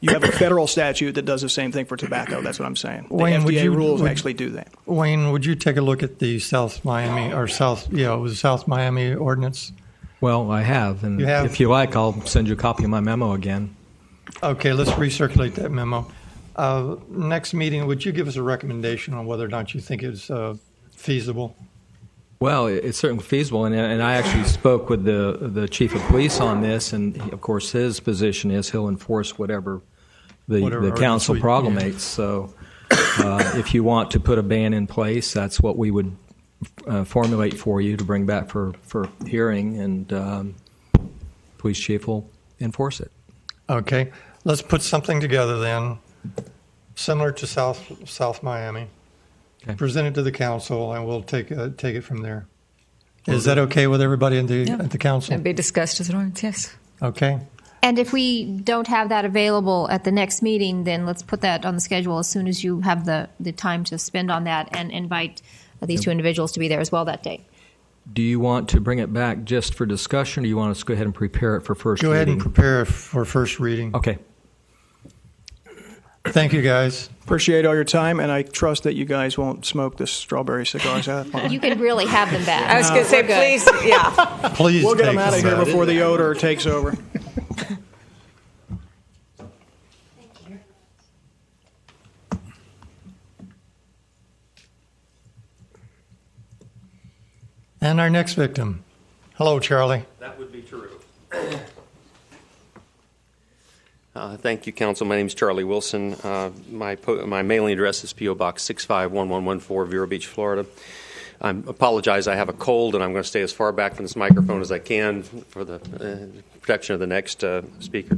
H: You have a federal statute that does the same thing for tobacco. That's what I'm saying. The
A: Wayne,
H: FDA rules actually do that.
A: Wayne, would you take a look at the South Miami South Miami ordinance?
J: Well, I have, and if you like, I'll send you a copy of my memo again.
A: Okay, let's recirculate that memo. Next meeting, would you give us a recommendation on whether or not you think it's feasible?
J: Well, it's certainly feasible, and I actually spoke with the chief of police on this, and of course his position is he'll enforce whatever the council promulgates. Yeah. So if you want to put a ban in place, that's what we would formulate for you to bring back for hearing, and police chief will enforce it.
A: Okay, let's put something together then, similar to South Miami. Okay. Present it to the council, and we'll take it from there. Is that okay with everybody at the council?
K: It'll be discussed as an ordinance, yes.
A: Okay.
E: And if we don't have that available at the next meeting, then let's put that on the schedule as soon as you have the time to spend on that and invite these two individuals to be there as well that day.
J: Do you want to bring it back just for discussion, or do you want us to go ahead and prepare it for first reading?
A: Go ahead and prepare it for first reading.
J: Okay.
A: Thank you, guys.
H: Appreciate all your time, and I trust that you guys won't smoke the strawberry cigars out.
E: You can really have them back.
K: I was going to say, please, yeah.
A: Please
H: we'll get them out of here before the odor takes over.
A: And our next victim. Hello, Charlie.
L: That would be true. Thank you, Council. My name is Charlie Wilson. My mailing address is P.O. Box 651114, Vero Beach, Florida. I apologize. I have a cold, and I'm going to stay as far back from this microphone as I can for the protection of the next speaker.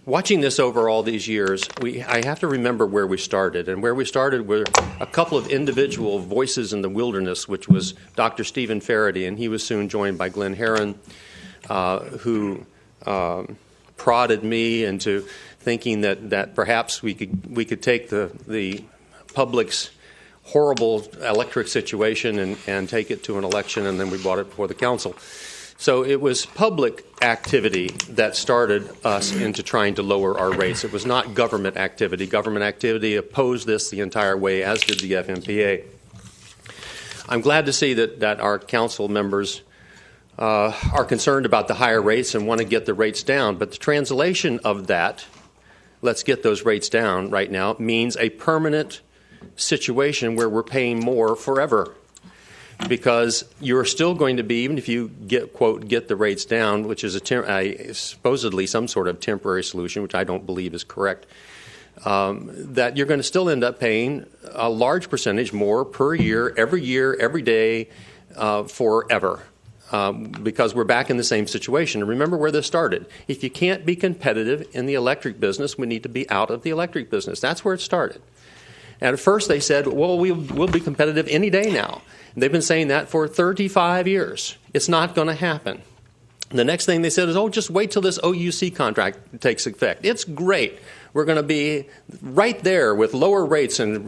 L: Watching this over all these years, I have to remember where we started. And where we started were a couple of individual voices in the wilderness, which was Dr. Stephen Faraday, and he was soon joined by Glenn Herron, who prodded me into thinking that perhaps we could take the public's horrible electric situation and take it to an election, and then we brought it before the council. So it was public activity that started us into trying to lower our rates. It was not government activity. Government activity opposed this the entire way, as did the FMPA. I'm glad to see that our council members are concerned about the higher rates and want to get the rates down. But the translation of that, let's get those rates down right now, means a permanent situation where we're paying more forever. Because you're still going to be, even if you get the rates down, which is supposedly some sort of temporary solution, which I don't believe is correct, that you're going to still end up paying a large percentage more per year, every day, forever. Because we're back in the same situation. And remember where this started. If you can't be competitive in the electric business, we need to be out of the electric business. That's where it started. And at first they said, well, we'll be competitive any day now. And they've been saying that for 35 years. It's not going to happen. The next thing they said is, just wait till this OUC contract takes effect. It's great. We're going to be right there with lower rates and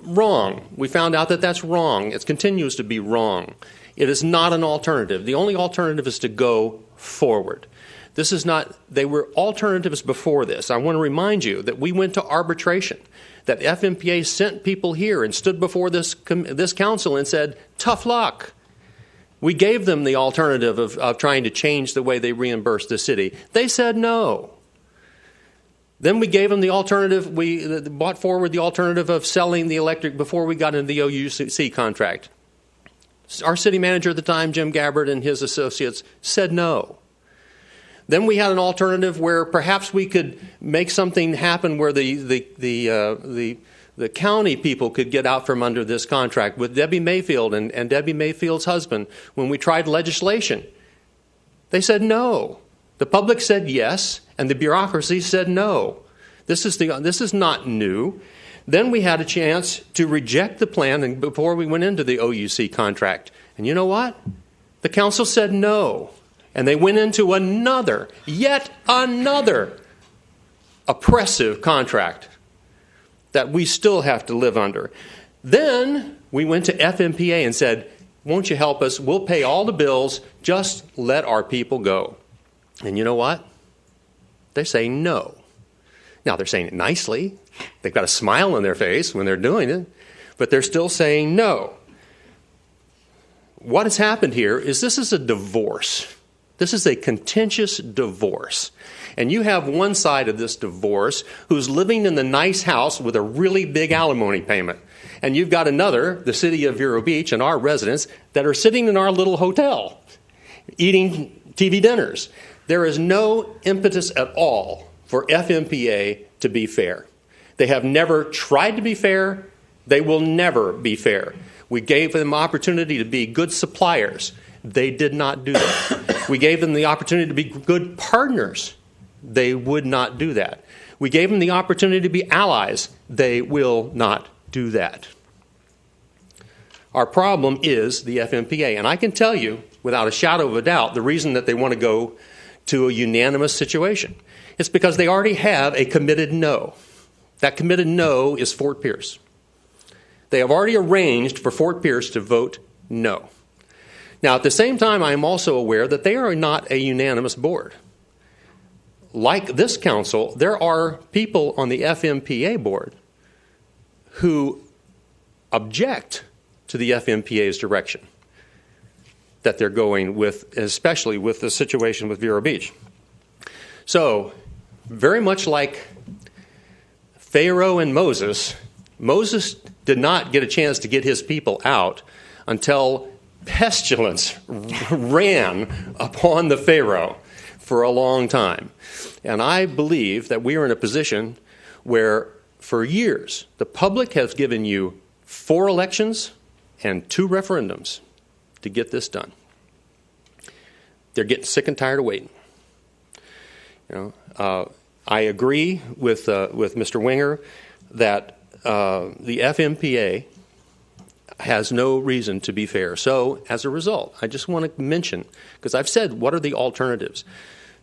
L: wrong. We found out that that's wrong. It continues to be wrong. It is not an alternative. The only alternative is to go forward. This is not, they were alternatives before this. I want to remind you that we went to arbitration, that FMPA sent people here and stood before this council and said, tough luck. We gave them the alternative of trying to change the way they reimburse the city. They said no. Then we gave them the alternative. We brought forward the alternative of selling the electric before we got into the OUC contract. Our city manager at the time, Jim Gabbard, and his associates said no. Then we had an alternative where perhaps we could make something happen where the county people could get out from under this contract with Debbie Mayfield and Debbie Mayfield's husband. When we tried legislation, they said no. The public said yes, and the bureaucracy said no. This is not new. Then we had a chance to reject the plan before we went into the OUC contract. And you know what? The council said no. And they went into yet another oppressive contract that we still have to live under. Then we went to FMPA and said, won't you help us? We'll pay all the bills. Just let our people go. And you know what? They're saying no. Now, they're saying it nicely. They've got a smile on their face when they're doing it, but they're still saying no. What has happened here is this is a divorce. This is a contentious divorce. And you have one side of this divorce who's living in the nice house with a really big alimony payment. And you've got another, the city of Vero Beach, and our residents that are sitting in our little hotel eating TV dinners. There is no impetus at all for FMPA to be fair. They have never tried to be fair. They will never be fair. We gave them opportunity to be good suppliers. They did not do that. We gave them the opportunity to be good partners. They would not do that. We gave them the opportunity to be allies. They will not do that. Our problem is the FMPA. And I can tell you, without a shadow of a doubt, the reason that they want to go to a unanimous situation is because they already have a committed no. That committed no is Fort Pierce. They have already arranged for Fort Pierce to vote no. Now, at the same time, I am also aware that they are not a unanimous board. Like this council, there are people on the FMPA board who object to the FMPA's direction that they're going with, especially with the situation with Vero Beach. So, very much like Pharaoh and Moses, Moses did not get a chance to get his people out until pestilence ran upon the Pharaoh for a long time. And I believe that we are in a position where, for years, the public has given you 4 elections and 2 referendums to get this done. They're getting sick and tired of waiting. I agree with Mr. Winger that the FMPA has no reason to be fair. So, as a result, I just want to mention, because I've said, what are the alternatives?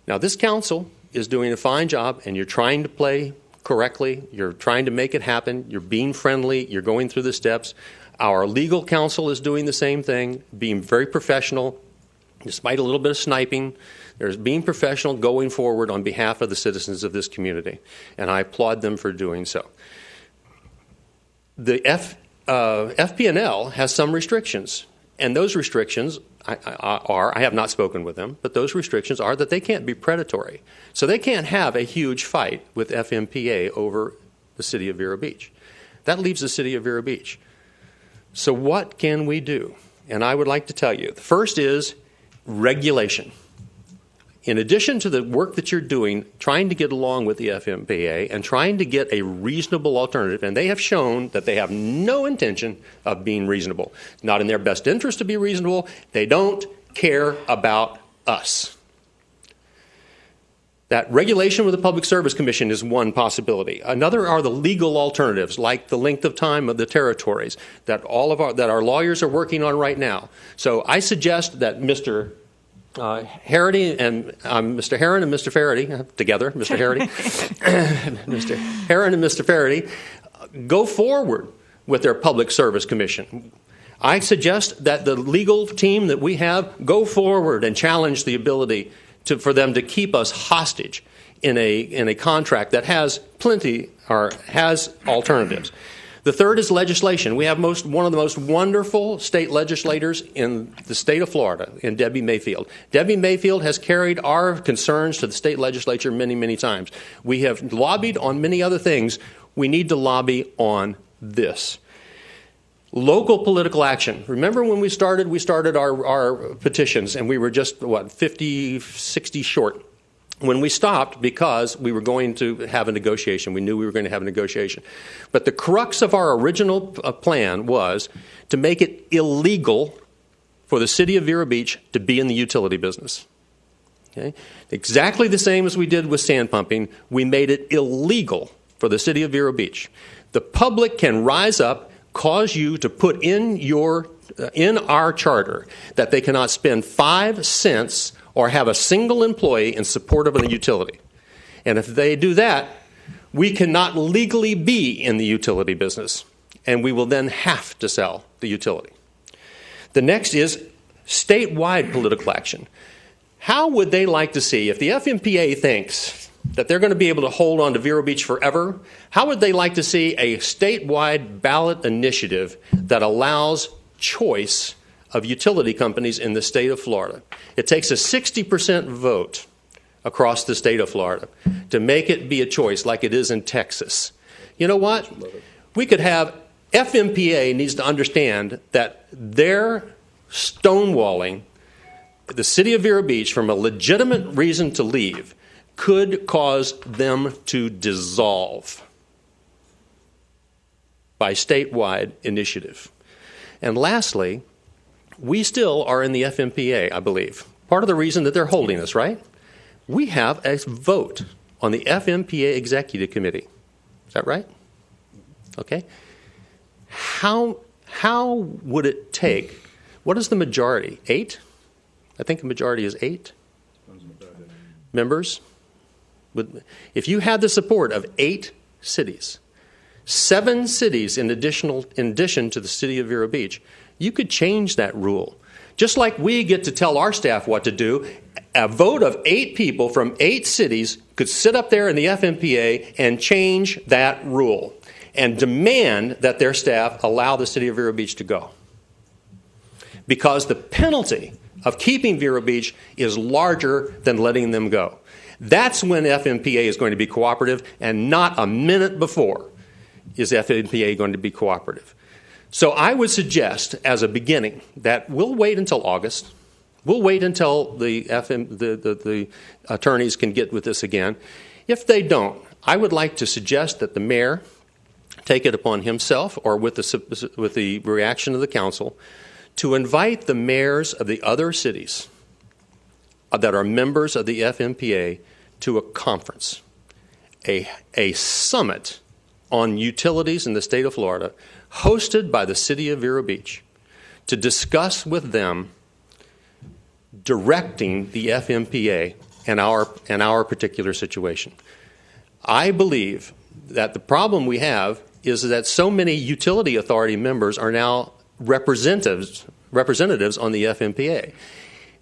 L: Now, this council is doing a fine job, and you're trying to play correctly. You're trying to make it happen. You're being friendly. You're going through the steps. Our legal counsel is doing the same thing, being very professional, despite a little bit of sniping. There's being professional going forward on behalf of the citizens of this community, and I applaud them for doing so. The FP&L has some restrictions, and those restrictions I have not spoken with them, but those restrictions are that they can't be predatory. So they can't have a huge fight with FMPA over the city of Vero Beach. That leaves the city of Vero Beach. So what can we do? And I would like to tell you, the first is regulation. In addition to the work that you're doing, trying to get along with the FMPA and trying to get a reasonable alternative, and they have shown that they have no intention of being reasonable. Not in their best interest to be reasonable. They don't care about us. That regulation with the Public Service Commission is one possibility. Another are the legal alternatives, like the length of time of the territories that our lawyers are working on right now. So I suggest that Mr. Harity and Mr. Herron and Mr. Faraday together, Mr. Harity, Mr. Herron and Mr. Faraday, go forward with their Public Service Commission. I suggest that the legal team that we have go forward and challenge the ability for them to keep us hostage in a contract that has plenty or has alternatives. The third is legislation. We have one of the most wonderful state legislators in the state of Florida, in Debbie Mayfield. Debbie Mayfield has carried our concerns to the state legislature many, many times. We have lobbied on many other things. We need to lobby on this. Local political action. Remember when we started our petitions, and we were just, 50, 60 short. When we stopped because we were going to have a negotiation. We knew we were going to have a negotiation. But the crux of our original plan was to make it illegal for the city of Vero Beach to be in the utility business. Okay? Exactly the same as we did with sand pumping, we made it illegal for the city of Vero Beach. The public can rise up, cause you to put in our charter that they cannot spend 5 cents or have a single employee in support of a utility. And if they do that, we cannot legally be in the utility business, and we will then have to sell the utility. The next is statewide political action. How would they like to see, if the FMPA thinks that they're going to be able to hold on to Vero Beach forever, how would they like to see a statewide ballot initiative that allows choice of utility companies in the state of Florida? It takes a 60% vote across the state of Florida to make it be a choice like it is in Texas. You know what? We could have, FMPA needs to understand that their stonewalling the city of Vero Beach from a legitimate reason to leave could cause them to dissolve by statewide initiative. And lastly, we still are in the FMPA, I believe. Part of the reason that they're holding us, right? We have a vote on the FMPA Executive Committee. Is that right? Okay. How would it take, what is the majority? 8? I think the majority is 8 members. If you had the support of 8 cities, 7 cities in addition to the city of Vero Beach, you could change that rule. Just like we get to tell our staff what to do, a vote of 8 people from 8 cities could sit up there in the FMPA and change that rule and demand that their staff allow the city of Vero Beach to go. Because the penalty of keeping Vero Beach is larger than letting them go. That's when FMPA is going to be cooperative, and not a minute before is FMPA going to be cooperative. So I would suggest, as a beginning, that we'll wait until August. We'll wait until the attorneys can get with this again. If they don't, I would like to suggest that the mayor take it upon himself, or with the reaction of the council, to invite the mayors of the other cities that are members of the FMPA to a conference, a summit on utilities in the state of Florida, hosted by the city of Vero Beach, to discuss with them directing the FMPA and our particular situation. I believe that the problem we have is that so many utility authority members are now representatives on the FMPA.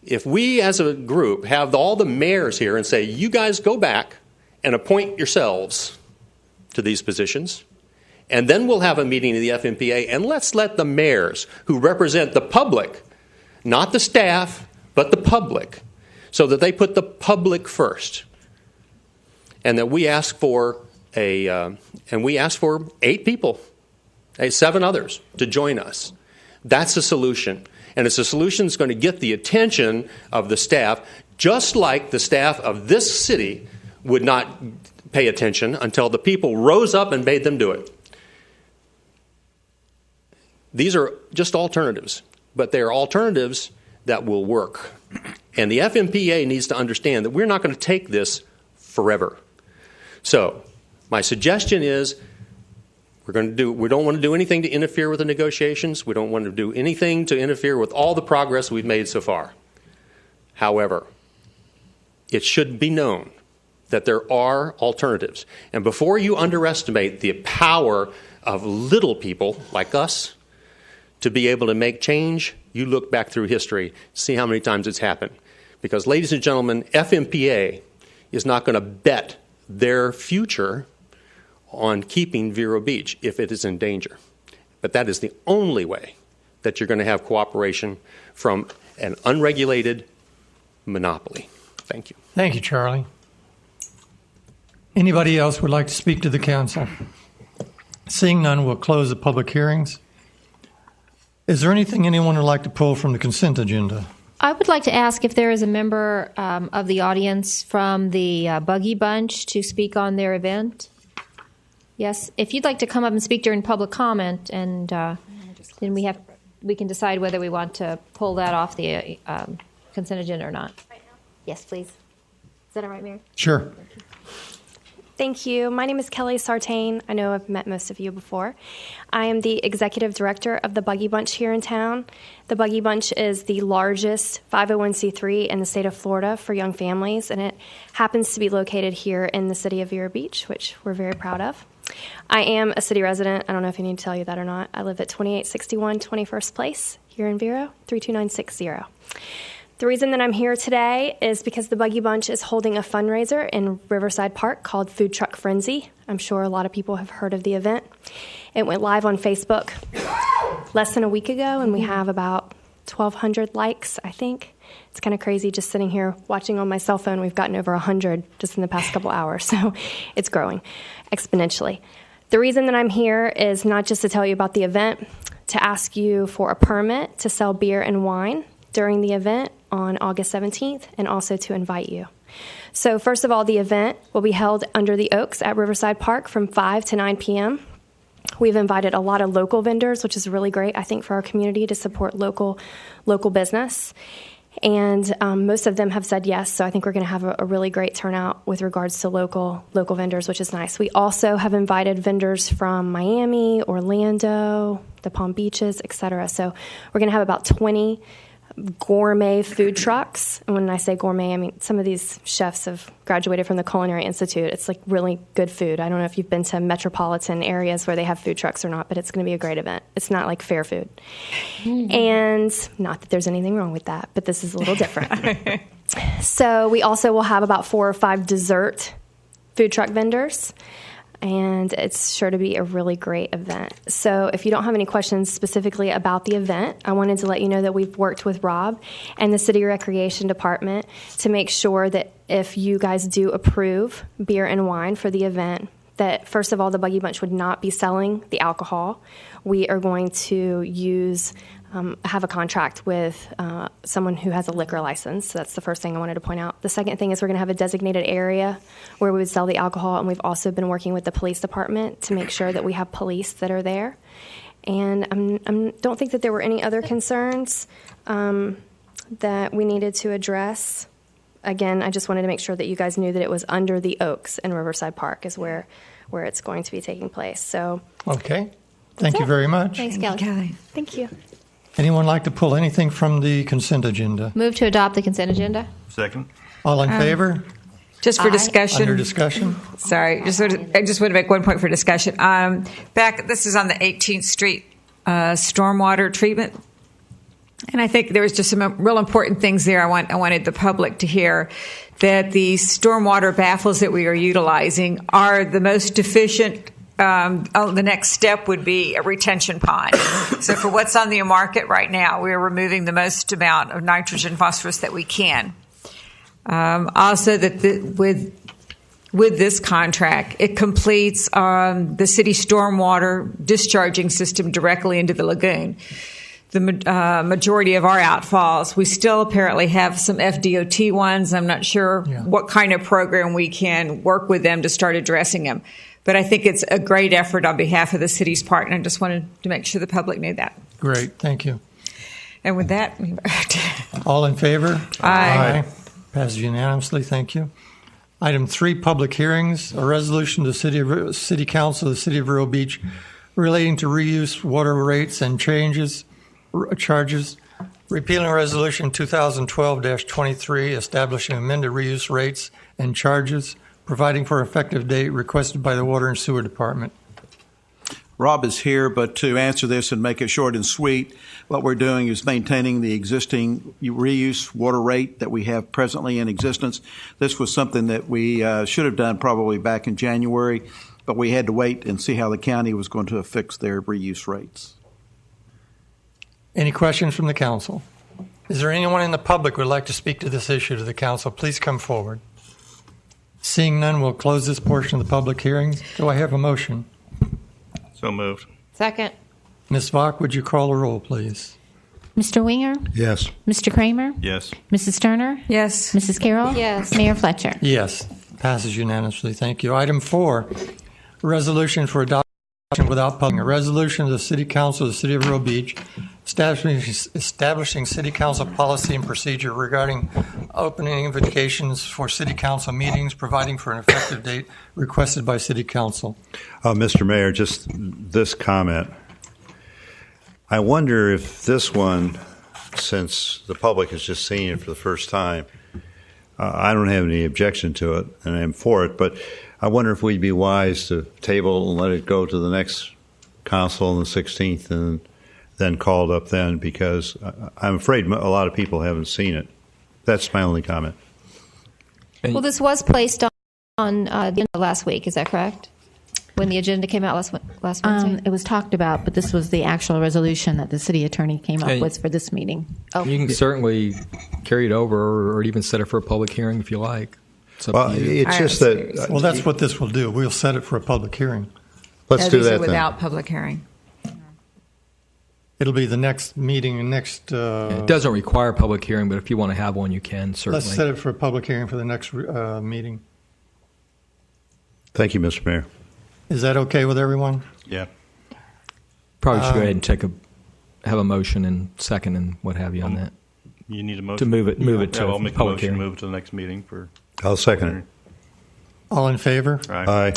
L: If we as a group have all the mayors here and say, you guys go back and appoint yourselves to these positions, and then we'll have a meeting of the FMPA, and let's let the mayors who represent the public, not the staff, but the public, so that they put the public first. And that we ask for 8 people, 7 others to join us. That's a solution. And it's a solution that's going to get the attention of the staff, just like the staff of this city would not pay attention until the people rose up and made them do it. These are just alternatives, but they are alternatives that will work. And the FMPA needs to understand that we're not going to take this forever. So my suggestion is, we don't want to do anything to interfere with the negotiations. We don't want to do anything to interfere with all the progress we've made so far. However, it should be known that there are alternatives. And before you underestimate the power of little people like us to be able to make change, you look back through history, see how many times it's happened. Because, ladies and gentlemen, FMPA is not going to bet their future on keeping Vero Beach if it is in danger. But that is the only way that you're going to have cooperation from an unregulated monopoly. Thank you.
A: Thank you, Charlie. Anybody else would like to speak to the council? Seeing none, we'll close the public hearings. Is there anything anyone would like to pull from the consent agenda?
E: I would like to ask if there is a member of the audience from the Buggy Bunch to speak on their event. Yes, if you'd like to come up and speak during public comment, and then we can decide whether we want to pull that off the consent agenda or not. Yes, please. Is that all right, Mary?
A: Sure.
M: Thank you. My name is Kelly Sartain. I know I've met most of you before. I am the executive director of the Buggy Bunch here in town. The Buggy Bunch is the largest 501c3 in the state of Florida for young families, and it happens to be located here in the city of Vero Beach, which we're very proud of. I am a city resident. I don't know if I need to tell you that or not. I live at 2861 21st Place here in Vero, 32960. The reason that I'm here today is because the Buggy Bunch is holding a fundraiser in Riverside Park called Food Truck Frenzy. I'm sure a lot of people have heard of the event. It went live on Facebook less than a week ago, and we have about 1,200 likes, I think. It's kind of crazy just sitting here watching on my cell phone. We've gotten over 100 just in the past couple hours, so it's growing exponentially. The reason that I'm here is not just to tell you about the event, to ask you for a permit to sell beer and wine during the event on August 17th, and also to invite you. So first of all, the event will be held under the Oaks at Riverside Park from 5 to 9 p.m. We've invited a lot of local vendors, which is really great, I think, for our community to support local business. And most of them have said yes, so I think we're going to have a really great turnout with regards to local vendors, which is nice. We also have invited vendors from Miami, Orlando, the Palm Beaches, etc. So we're going to have about 20 gourmet food trucks. And when I say gourmet, I mean some of these chefs have graduated from the Culinary Institute. It's like really good food. I don't know if you've been to metropolitan areas where they have food trucks or not, but it's going to be a great event. It's not like fair food. And not that there's anything wrong with that, but this is a little different. So we also will have about 4 or 5 dessert food truck vendors. And it's sure to be a really great event. So if you don't have any questions specifically about the event, I wanted to let you know that we've worked with Rob and the City Recreation Department to make sure that if you guys do approve beer and wine for the event, that first of all, the Buggy Bunch would not be selling the alcohol. We are going to have a contract with someone who has a liquor license. So that's the first thing I wanted to point out. The second thing is we're going to have a designated area where we would sell the alcohol, and we've also been working with the police department to make sure that we have police that are there. And I don't think that there were any other concerns that we needed to address. Again, I just wanted to make sure that you guys knew that it was under the Oaks in Riverside Park is where it's going to be taking place. So
A: okay. Thank you very much.
E: Thanks, Kelly.
M: Thank you.
A: Anyone like to pull anything from the consent agenda?
E: Move to adopt the consent agenda.
I: Second.
A: All in favor?
K: Just for discussion.
A: Under discussion?
K: Sorry, I just want to make one point for discussion. This is on the 18th Street stormwater treatment. And I think there was just some real important things there I wanted the public to hear, that the stormwater baffles that we are utilizing are the most deficient. The next step would be a retention pond. So for what's on the market right now, we're removing the most amount of nitrogen, phosphorus that we can. Also, that with this contract, it completes the city stormwater discharging system directly into the lagoon. The majority of our outfalls, we still apparently have some FDOT ones. I'm not sure what kind of program we can work with them to start addressing them. But I think it's a great effort on behalf of the city's part, and I just wanted to make sure the public knew that.
A: Great, thank you.
K: And with that,
A: all in favor?
K: Aye.
A: Passes unanimously, thank you. Item 3, public hearings, a resolution to the City Council of the City of Vero Beach relating to reuse water rates and charges, repealing Resolution 2012-23, establishing amended reuse rates and charges, providing for effective date requested by the Water and Sewer Department.
N: Rob is here, but to answer this and make it short and sweet, what we're doing is maintaining the existing reuse water rate that we have presently in existence. This was something that we should have done probably back in January. but we had to wait and see how the county was going to affix their reuse rates.
A: Any questions from the council? Is there anyone in the public who would like to speak to this issue to the council? Please come forward. Seeing none, we'll close this portion of the public hearing. Do I have a motion?
I: So moved.
E: Second.
A: Ms. Vaughn, would you call the roll, please?
O: Mr. Winger?
I: Yes.
O: Mr. Kramer?
I: Yes.
O: Mrs. Turner?
K: Yes.
O: Mrs. Carroll?
E: Yes.
O: Mayor Fletcher?
A: Yes. Passes unanimously. Thank you. Item 4, resolution for adoption without public. A resolution of the City Council of the City of Vero Beach establishing City Council policy and procedure regarding opening invitations for City Council meetings, providing for an effective date requested by City Council.
P: Mr. Mayor, just this comment. I wonder if this one, since the public has just seen it for the first time, I don't have any objection to it, and I'm for it, but I wonder if we'd be wise to table and let it go to the next council on the 16th and then call it up then, because I'm afraid a lot of people haven't seen it. That's my only comment.
E: Well, this was placed on the agenda last week. Is that correct? When the agenda came out last Wednesday?
O: It was talked about, but this was the actual resolution that the city attorney came up with for this meeting.
J: You can certainly carry it over or even set it for a public hearing if you like. It's up to you.
P: It's just that.
A: Well, that's what this will do. We'll set it for a public hearing.
P: Let's do that
K: without public hearing.
A: It'll be the next meeting, next...
J: It doesn't require a public hearing, but if you want to have one, you can, certainly.
A: Let's set it for a public hearing for the next meeting.
P: Thank you, Mr. Mayor.
A: Is that okay with everyone?
I: Yeah.
J: Probably should go ahead and have a motion and second and what have you on that.
I: You need a motion?
J: To move it to
I: I'll make a
J: public
I: motion
J: hearing.
I: to move it to the next meeting for...
P: I'll second it.
A: All in favor?
I: Aye.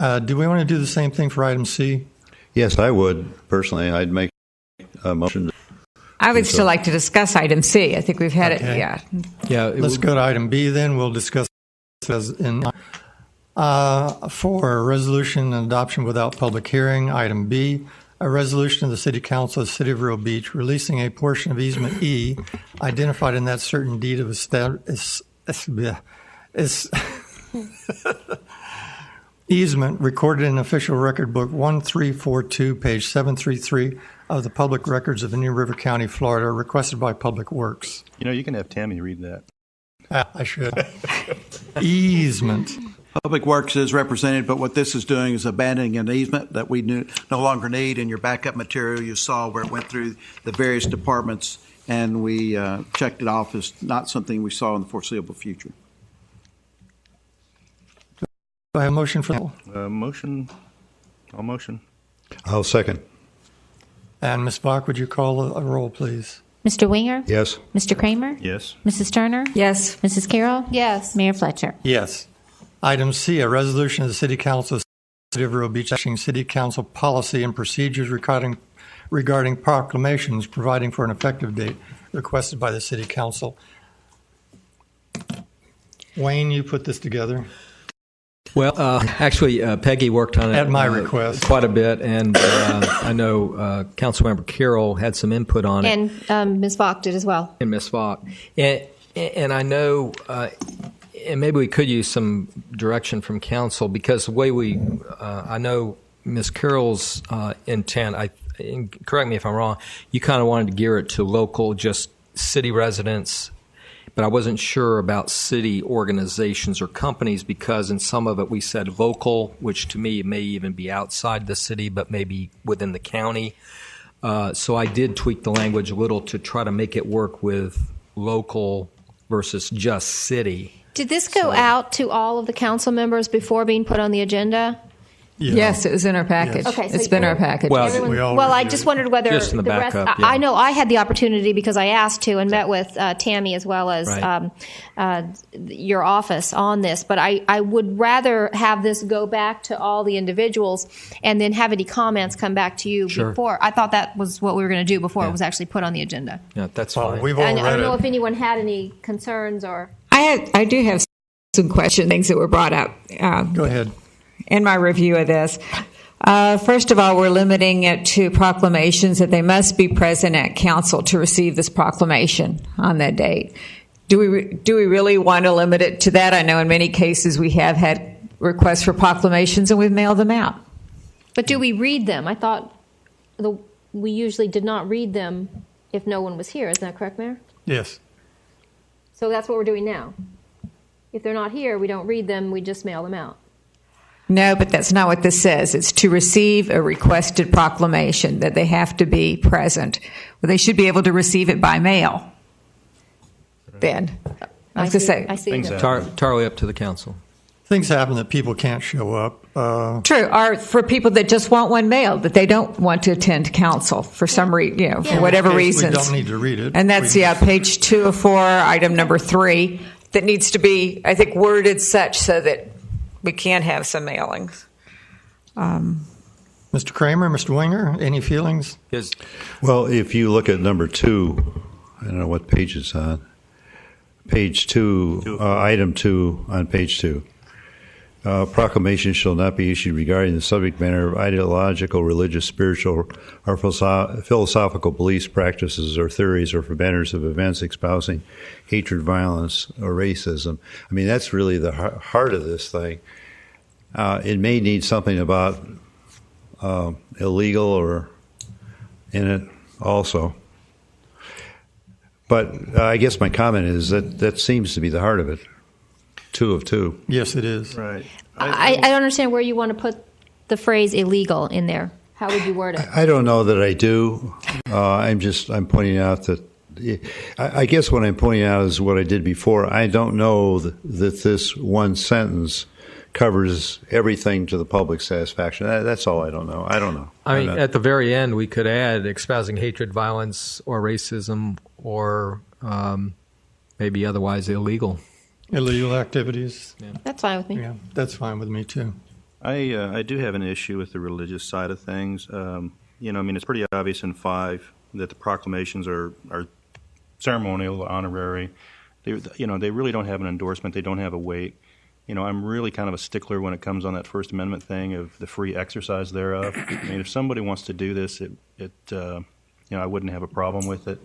A: Aye. Do we want to do the same thing for item C?
P: Yes, I would. Personally, I'd make a motion.
K: I would still like to discuss item C. I think we've had it. Yeah.
A: Let's go to item B then. We'll discuss as in for resolution and adoption without public hearing. Item B, a resolution of the City Council of the City of Vero Beach releasing a portion of easement E identified in that certain deed of easement recorded in official record book 1342, page 733 of the public records of New River County, Florida, requested by Public Works.
I: You know, you can have Tammy read that.
A: I should. Easement.
N: Public Works is represented, but what this is doing is abandoning an easement that we no longer need. In your backup material, you saw where it went through the various departments, and we checked it off as not something we saw in the foreseeable future.
A: Do I have a motion for that?
I: Motion. I'll motion.
P: I'll second.
A: And Ms. Bach, would you call a roll, please?
O: Mr. Winger?
P: Yes.
O: Mr. Kramer?
I: Yes.
O: Mrs. Turner?
K: Yes.
O: Mrs. Carroll?
E: Yes.
O: Mayor Fletcher?
A: Yes. Item C, a resolution of the City Council of the City of Vero Beach establishing City Council policy and procedures regarding proclamations, providing for an effective date requested by the City Council. Wayne, you put this together.
J: Well, actually, Peggy worked on it
A: At my request.
J: quite a bit, and I know Councilmember Carroll had some input on it.
E: And Ms. Vaughn did as well.
J: And Ms. Vaughn. And I know, and maybe we could use some direction from council, because the way I know Ms. Carroll's intent, and correct me if I'm wrong, you kind of wanted to gear it to local, just city residents, but I wasn't sure about city organizations or companies, because in some of it we said local, which to me may even be outside the city, but maybe within the county. So I did tweak the language a little to try to make it work with local versus just city.
E: Did this go out to all of the council members before being put on the agenda?
A: Yeah.
K: Yes, it was in our package.
E: Yes. Okay, so
K: it's been our package.
J: Well,
E: I just wondered whether
J: just in the
E: rest.
J: backup, yeah.
E: I know I had the opportunity because I asked to and met with Tammy as well as your office on this. But I would rather have this go back to all the individuals and then have any comments come back to you before. I thought that was what we were going to do before it was actually put on the agenda.
J: Yeah, that's fine.
A: We've all
E: And I
A: read
E: don't know
A: it.
E: if anyone had any concerns or.
K: I do have some questions, things that were brought up.
A: Go ahead.
K: In my review of this. First of all, we're limiting it to proclamations that they must be present at council to receive this proclamation on that date. Do we really want to limit it to that? I know in many cases we have had requests for proclamations and we've mailed them out.
E: But do we read them? I thought we usually did not read them if no one was here. Isn't that correct, Mayor?
A: Yes.
E: So that's what we're doing now. If they're not here, we don't read them, we just mail them out.
K: No, but that's not what this says. It's to receive a requested proclamation, that they have to be present. Well, they should be able to receive it by mail. Then,
E: I see.
J: Entirely up to the council.
A: Things happen that people can't show up.
K: True. Or for people that just want one mailed, that they don't want to attend council for some reason, for whatever reasons.
A: We don't need to read it.
K: And that's page 2 of 4, item number 3, that needs to be, I think, worded such so that we can have some mailings.
A: Mr. Kramer, Mr. Winger, any feelings?
P: Yes. Well, if you look at number 2, I don't know what page it's on. Page 2, item 2 on page 2. Proclamation shall not be issued regarding the subject matter of ideological, religious, spiritual, or philosophical beliefs, practices, or theories, or for banners of events espousing hatred, violence, or racism. I mean, that's really the heart of this thing. It may need something about illegal or in it also. But I guess my comment is that seems to be the heart of it. 2 of 2.
A: Yes, it is.
I: Right.
E: I don't understand where you want to put the phrase illegal in there. How would you word it?
P: I don't know that I do. I'm pointing out that I guess what I'm pointing out is what I did before. I don't know that this one sentence covers everything to the public satisfaction. That's all I don't know. I don't know.
J: I mean, at the very end, we could add espousing hatred, violence, or racism, or maybe otherwise illegal.
A: Illegal activities.
J: Yeah.
E: That's fine with me.
A: Yeah, that's fine with me too.
I: I do have an issue with the religious side of things. I mean, it's pretty obvious in 5 that the proclamations are ceremonial, honorary. They really don't have an endorsement. They don't have a weight. I'm really kind of a stickler when it comes on that First Amendment thing of the free exercise thereof. I mean, if somebody wants to do this, I wouldn't have a problem with it.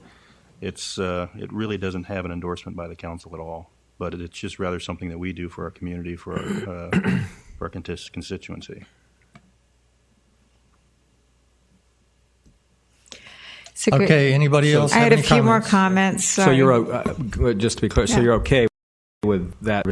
I: It really doesn't have an endorsement by the council at all. But it's just rather something that we do for our community, for our constituency.
A: Okay, anybody else?
K: I had a few
A: comments?
K: more comments.
J: So you're just to be clear. So you're okay with that?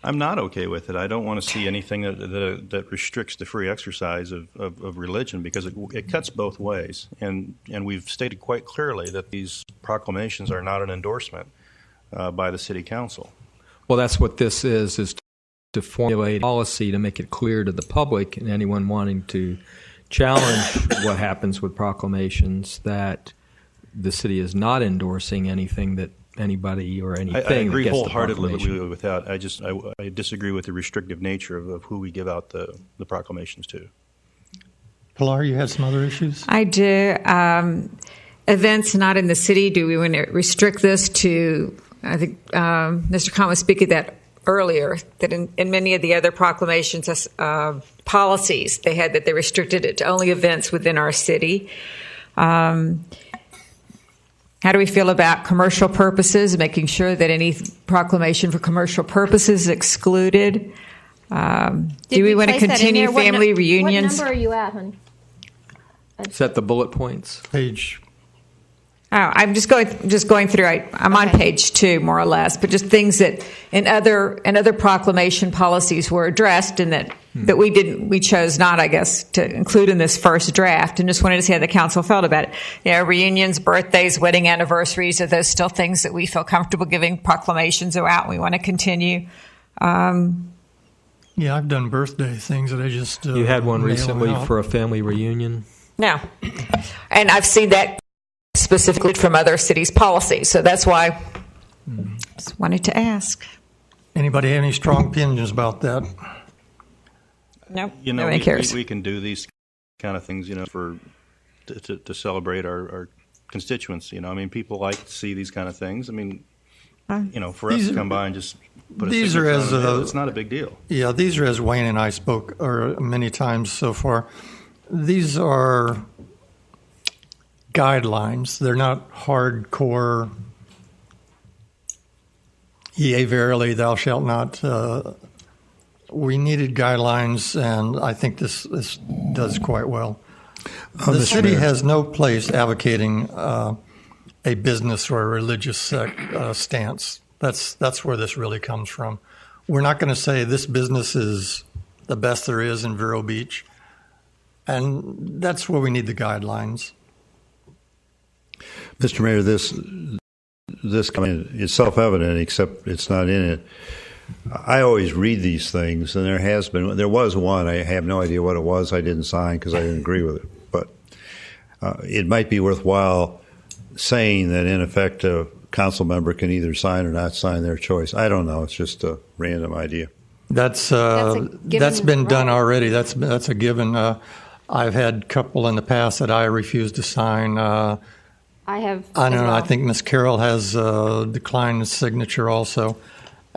I: I'm not okay with it. I don't want to see anything that restricts the free exercise of religion, because it cuts both ways. And we've stated quite clearly that these proclamations are not an endorsement by the city council.
J: Well, that's what this is to formulate policy to make it clear to the public and anyone wanting to challenge what happens with proclamations that the city is not endorsing anything that anybody or anything.
I: I agree
J: that gets
I: wholeheartedly with that. I disagree with the restrictive nature of who we give out the proclamations to.
A: Pilar, you had some other issues?
K: I do. Events not in the city, do we want to restrict this to, I think Mr. Khan was speaking that earlier, that in many of the other proclamations, policies, they had that they restricted it to only events within our city. How do we feel about commercial purposes, making sure that any proclamation for commercial purposes is excluded? Do we want to continue family reunions?
E: What number are you at, honey?
J: Set the bullet points.
A: Page.
K: Oh, I'm just going through. I'm on page 2, more or less, but just things that in other proclamation policies were addressed, and that we chose not, I guess, to include in this first draft, and just wanted to see how the council felt about it. Reunions, birthdays, wedding anniversaries, are those still things that we feel comfortable giving proclamations out and we want to continue?
A: Yeah, I've done birthday things that I just
J: you had one recently
A: out.
J: for a family reunion.
K: No, and I've seen that specifically from other cities' policies, so that's why I just wanted to ask.
A: Anybody have any strong opinions about that?
K: No,
I: nobody
K: cares.
I: We can do these kind of things, to celebrate our constituents. I mean, people like to see these kind of things. I mean, for us to come by and just put a signature on it, it's not a big deal.
A: Yeah, these are, as Wayne and I spoke many times so far, these are guidelines. They're not hardcore Yea, verily, thou shalt not. We needed guidelines, and I think this does quite well. The city has no place advocating a business or a religious stance. That's where this really comes from. We're not going to say this business is the best there is in Vero Beach, and that's where we need the guidelines.
P: Mr. Mayor, this comment is self-evident, except it's not in it. I always read these things, and there was one. I have no idea what it was. I didn't sign because I didn't agree with it. But it might be worthwhile saying that, in effect, a council member can either sign or not sign, their choice. I don't know. It's just a random idea.
A: That's been done already. That's a given. I've had a couple in the past that I refused to sign.
E: I have.
A: I don't know. I think Ms. Carroll has declined the signature also.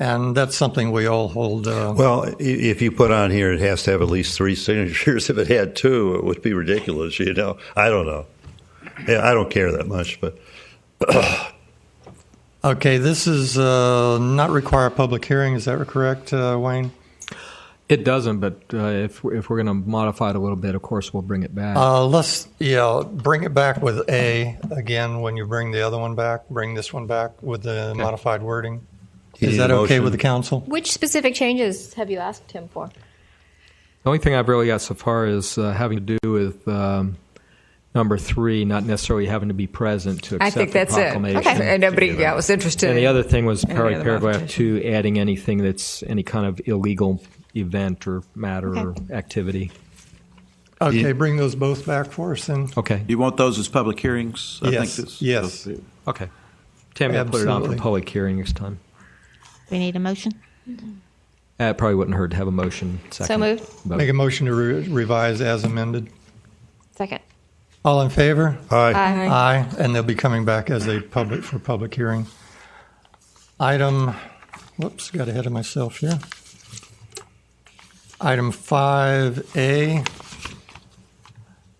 A: And that's something we all hold.
P: Well, if you put on here it has to have at least 3 signatures. If it had 2, it would be ridiculous, I don't know. Yeah, I don't care that much, but.
A: Okay, this is not require a public hearing. Is that correct, Wayne?
J: It doesn't, but if we're going to modify it a little bit, of course, we'll bring it back.
A: Let's bring it back with A again. When you bring the other one back, bring this one back with the modified wording. Is that okay with the council?
E: Which specific changes have you asked him for?
J: The only thing I've really got so far is having to do with number 3, not necessarily having to be present to accept
K: I think that's
J: the proclamation.
K: it. Okay. And nobody was interested.
J: And the other thing was paragraph
K: modification.
J: 2, adding anything that's any kind of illegal event or matter or activity.
A: Okay, bring those both back for us then.
J: Okay.
N: You want those as public hearings?
A: Yes.
J: Okay. Tammy, I'll put it on for public hearing next time.
O: We need a motion?
J: It probably wouldn't hurt to have a motion. Second.
E: So moved.
J: Vote.
A: Make a motion to revise as amended.
E: Second.
A: All in favor?
P: Aye.
A: Aye, and they'll be coming back as for public hearing. Item, got ahead of myself here. Item 5A,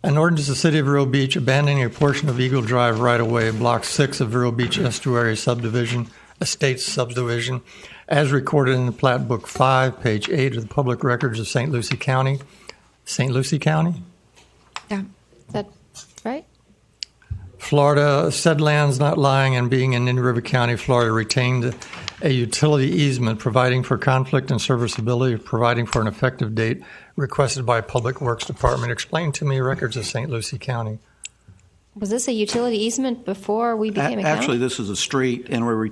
A: an ordinance of the City of Vero Beach abandoning a portion of Eagle Drive right-of-way, Block 6 of Vero Beach Estuary Estates Subdivision, as recorded in the Plat Book 5, page 8 of the Public Records of St. Lucie County. St. Lucie County?
E: Yeah. Is that right?
A: Florida, said lands not lying and being in Indian River County, Florida, retained a utility easement providing for conflict and serviceability, providing for an effective date requested by Public Works Department. Explain to me records of St. Lucie County.
E: Was this a utility easement before we became a county?
N: Actually, this is a street, and we're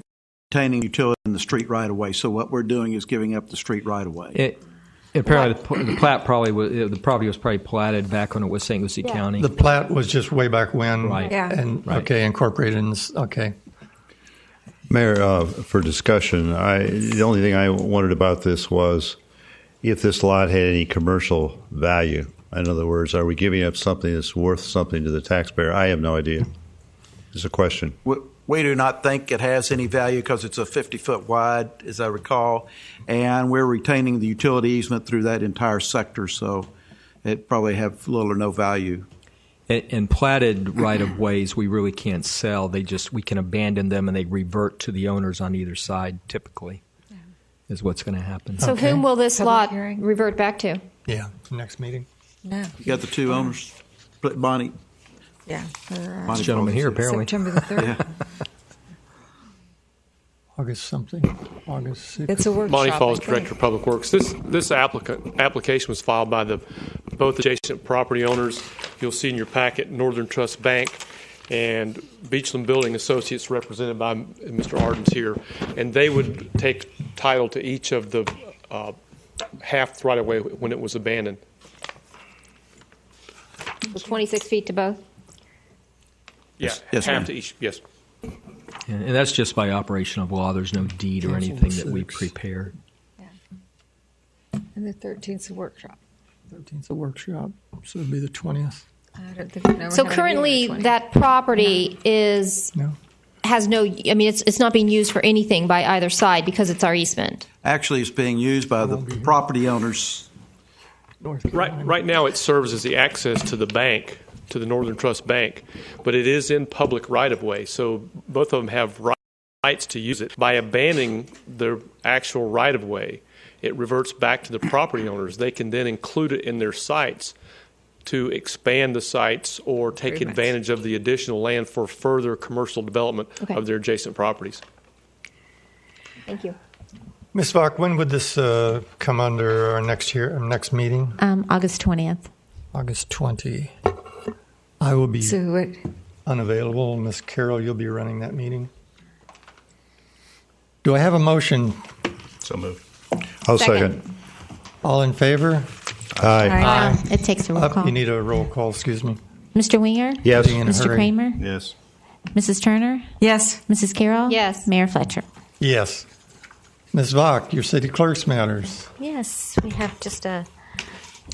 N: retaining utility in the street right away. So what we're doing is giving up the street right away.
J: Apparently, the plat the property was probably platted back when it was St. Lucie County.
A: The plat was just way back when,
J: right?
K: Yeah.
A: And
J: right.
A: Okay, incorporated in this. Okay.
P: Mayor, for discussion, the only thing I wondered about this was if this lot had any commercial value. In other words, are we giving up something that's worth something to the taxpayer? I have no idea. It's a question.
N: We do not think it has any value because it's a 50-foot wide, as I recall, and we're retaining the utility easement through that entire sector, so it probably have little or no value.
J: And platted right-of-ways we really can't sell. We can abandon them and they revert to the owners on either side, typically, is what's going to happen.
E: So whom will this lot revert back to?
A: Yeah, next meeting.
K: No.
N: You got the two owners, Bonnie.
K: Yeah.
J: This gentleman here, apparently.
K: September the 3rd.
N: Yeah.
A: August 6th.
K: It's a workshop.
Q: Bonnie Falls, Director of Public Works. This application was filed by both adjacent property owners. You'll see in your packet Northern Trust Bank and Beachland Building Associates, represented by Mr. Ardens here, and they would take title to each of the half right away when it was abandoned.
E: So 26 feet to both?
Q: Yeah,
N: Yes,
Q: half
N: ma'am.
Q: to each. Yes.
J: And that's just by operation of law. There's no deed or anything that we prepared.
K: And the 13th is a workshop.
A: 13th a workshop, so it'd be the 20th.
K: I don't think we've never
E: So
K: had a
E: currently,
K: meeting on the 20th.
E: that property has no. I mean, it's not being used for anything by either side because it's our easement.
N: Actually, it's being used by the property owners.
Q: Right now, it serves as the access to the bank, to the Northern Trust Bank, but it is in public right-of-way, so both of them have rights to use it. By abandoning the actual right-of-way, it reverts back to the property owners. They can then include it in their sites to expand the sites or take advantage of the additional land for further commercial development of their adjacent properties.
E: Thank you.
A: Ms. Vach, when would this come under our next meeting?
O: August 20th.
A: August 20. I will be unavailable. Ms. Carroll, you'll be running that meeting. Do I have a motion?
I: So moved.
P: I'll second.
A: All in favor?
P: Aye.
O: It takes a roll call.
A: You need a roll call, excuse me.
O: Mr. Winger?
P: Yes.
O: Mr. Kramer?
I: Yes.
O: Mrs. Turner?
K: Yes.
O: Mrs. Carroll?
E: Yes.
O: Mayor Fletcher?
A: Yes. Ms. Vach, your city clerk's matters.
O: Yes, we have just a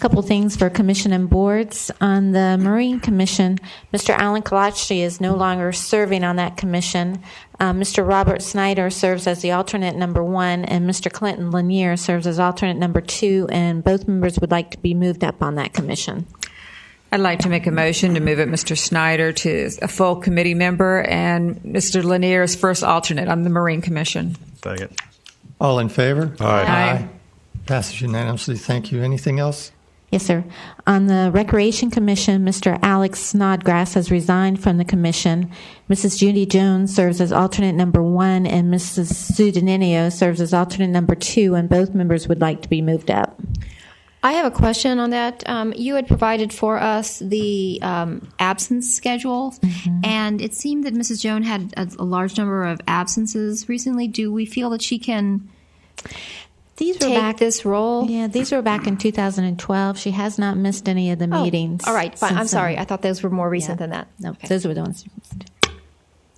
O: couple things for commission and boards. On the Marine Commission, Mr. Alan Kalachi is no longer serving on that commission. Mr. Robert Snyder serves as the alternate number 1, and Mr. Clinton Lanier serves as alternate number 2, and both members would like to be moved up on that commission.
K: I'd like to make a motion to move it Mr. Snyder to a full committee member and Mr. Lanier as first alternate on the Marine Commission.
I: Second.
A: All in favor?
K: Aye.
A: Passes unanimously. Thank you. Anything else?
O: Yes, sir. On the Recreation Commission, Mr. Alex Snodgrass has resigned from the commission. Mrs. Judy Jones serves as alternate number 1, and Mrs. Sue Denenio serves as alternate number 2, and both members would like to be moved up.
E: I have a question on that. You had provided for us the absence schedule, and it seemed that Mrs. Jones had a large number of absences recently. Do we feel that she can take this role?
O: Yeah, these were back in 2012. She has not missed any of the meetings.
E: All right, fine. I'm sorry. I thought those were more recent than that.
O: No, those were the ones.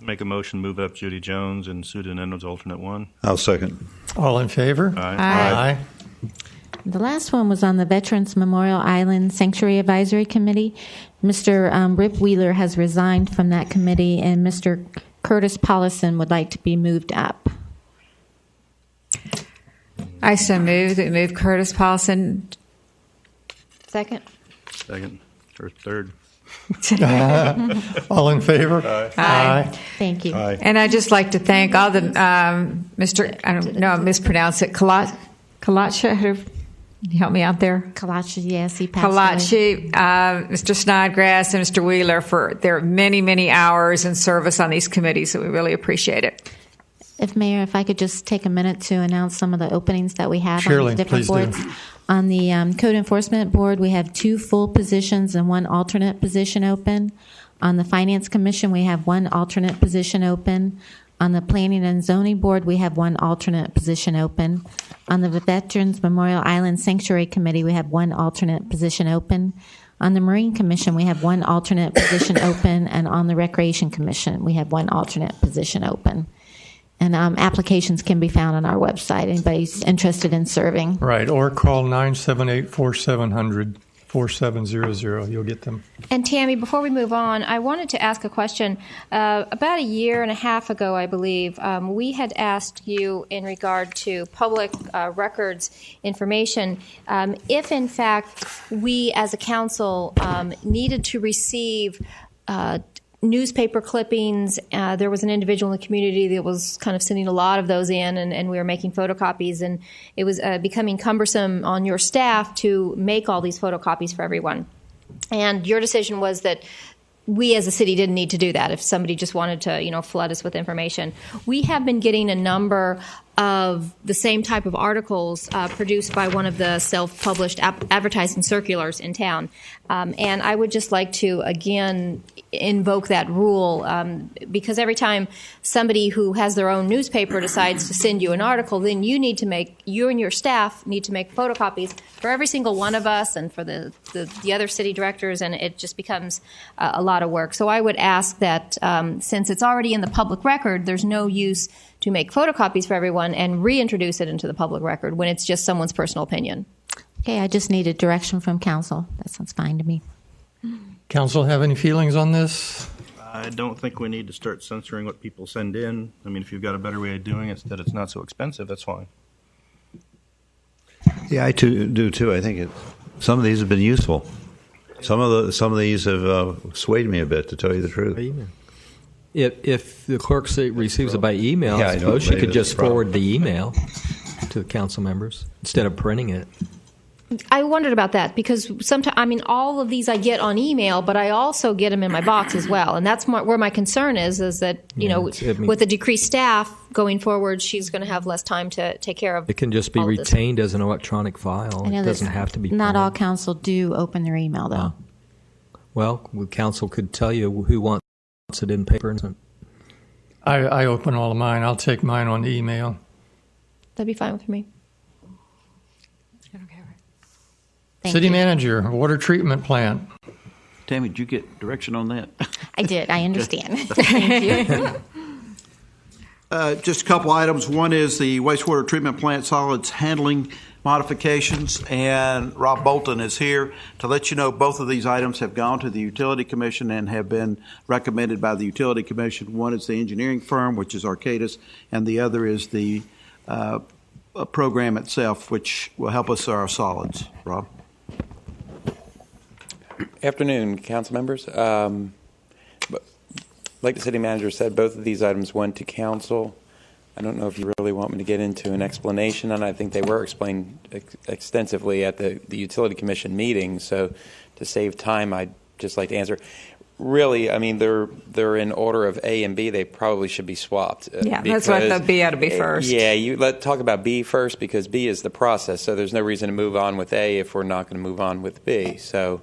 I: Make a motion, move up Judy Jones and Sue Denendo's alternate 1.
P: I'll second.
A: All in favor?
I: Aye.
O: The last one was on the Veterans Memorial Island Sanctuary Advisory Committee. Mr. Rip Wheeler has resigned from that committee, and Mr. Curtis Paulison would like to be moved up.
K: I so move Curtis Paulson.
E: Second.
I: Second or third.
A: All in favor?
K: Aye.
O: Thank you.
P: Aye.
K: And I'd just like to thank all the Mr. I don't know, I mispronounced it. Kalacha. Help me out there.
O: Kalachi, yes, he passed away.
K: Kalachi, Mr. Snodgrass, and Mr. Wheeler for their many, many hours in service on these committees. So we really appreciate it.
O: If I could just take a minute to announce some of the openings that we have
A: Surely,
O: on the different
A: please
O: boards.
A: do.
O: On the Code Enforcement Board, we have 2 full positions and 1 alternate position open. On the Finance Commission, we have 1 alternate position open. On the Planning and Zoning Board, we have 1 alternate position open. On the Veterans Memorial Island Sanctuary Committee, we have 1 alternate position open. On the Marine Commission, we have 1 alternate position open. And on the Recreation Commission, we have 1 alternate position open. And applications can be found on our website. Anybody's interested in serving.
A: Right, or call 978-4700, 4700. You'll get them.
E: And Tammy, before we move on, I wanted to ask a question. About a year and a half ago, I believe, we had asked you in regard to public records information, if in fact we as a council needed to receive newspaper clippings. There was an individual in the community that was kind of sending a lot of those in, and we were making photocopies, and it was becoming cumbersome on your staff to make all these photocopies for everyone. And your decision was that we as a city didn't need to do that if somebody just wanted to, flood us with information. We have been getting a number of the same type of articles produced by one of the self-published advertising circulars in town. And I would just like to, again, invoke that rule because every time somebody who has their own newspaper decides to send you an article, then you and your staff need to make photocopies for every single one of us and for the other city directors, and it just becomes a lot of work. So I would ask that since it's already in the public record, there's no use to make photocopies for everyone and reintroduce it into the public record when it's just someone's personal opinion.
O: Okay, I just needed direction from council. That sounds fine to me.
A: Council have any feelings on this?
I: I don't think we need to start censoring what people send in. I mean, if you've got a better way of doing it that it's not so expensive, that's fine.
P: Yeah, I do too. I think some of these have been useful. Some of these have swayed me a bit, to tell you the truth.
J: If the clerk receives it by email,
P: Yeah,
J: I
P: I know,
J: suppose she
P: maybe
J: could
P: that's
J: just
P: the problem.
J: forward the email to the council members instead of printing it.
E: I wondered about that because sometimes, I mean, all of these I get on email, but I also get them in my box as well, and that's where my concern is that with the decreased staff going forward, she's going to have less time to take care of.
J: It can just be
E: all of this.
J: retained as an electronic file.
O: I know
J: It doesn't have to be.
O: Not
J: printed.
O: all council do open their email, though.
J: Well, council could tell you who wants it in paper.
A: I open all of mine. I'll take mine on the email.
E: That'd be fine with me.
A: City manager, water treatment plant.
N: Tammy, did you get direction on that?
O: I did. I understand. Thank you.
N: Just a couple items. One is the wastewater treatment plant solids handling modifications, and Rob Bolton is here to let you know both of these items have gone to the Utility Commission and have been recommended by the Utility Commission. One is the engineering firm, which is Arcadis, and the other is the program itself, which will help us with our solids. Rob?
R: Afternoon, council members. Like the city manager said, both of these items went to council. I don't know if you really want me to get into an explanation, and I think they were explained extensively at the Utility Commission meeting. So to save time, I'd just like to answer. Really, I mean, they're in order of A and B. They probably should be swapped.
K: Yeah, that's why I thought B ought to be first.
R: Yeah, let's talk about B first because B is the process. So there's no reason to move on with A if we're not going to move on with B. So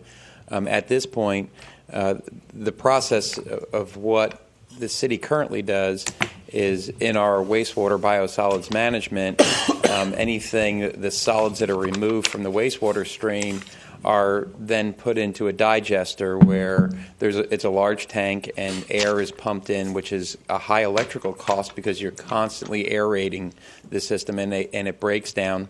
R: at this point, the process of what the city currently does is in our wastewater biosolids management, the solids that are removed from the wastewater stream are then put into a digester where it's a large tank and air is pumped in, which is a high electrical cost because you're constantly aerating the system and it breaks down.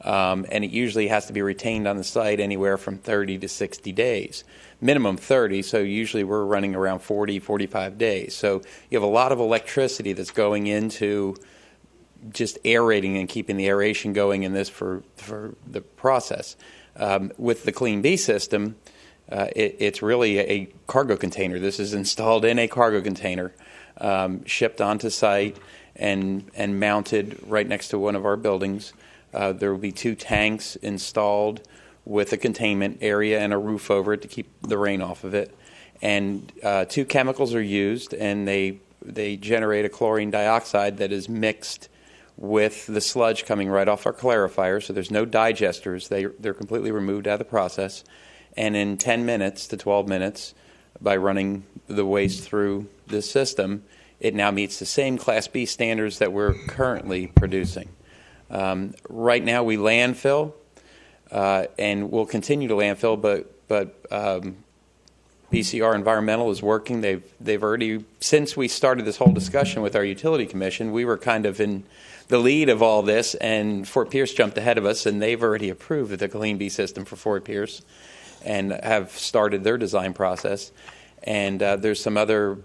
R: And it usually has to be retained on the site anywhere from 30 to 60 days. Minimum 30, so usually we're running around 40, 45 days. So you have a lot of electricity that's going into just aerating and keeping the aeration going in this for the process. With the Clean B system, it's really a cargo container. This is installed in a cargo container, shipped onto site and mounted right next to one of our buildings. There will be 2 tanks installed with a containment area and a roof over it to keep the rain off of it. And 2 chemicals are used, and they generate a chlorine dioxide that is mixed with the sludge coming right off our clarifier. So there's no digesters. They're completely removed out of the process. And in 10 minutes to 12 minutes, by running the waste through this system, it now meets the same Class B standards that we're currently producing. Right now we landfill, and we'll continue to landfill, but PCR Environmental is working. They've already, since we started this whole discussion with our Utility Commission, we were kind of in the lead of all this, and Fort Pierce jumped ahead of us, and they've already approved the Clean B system for Fort Pierce and have started their design process. And there's some other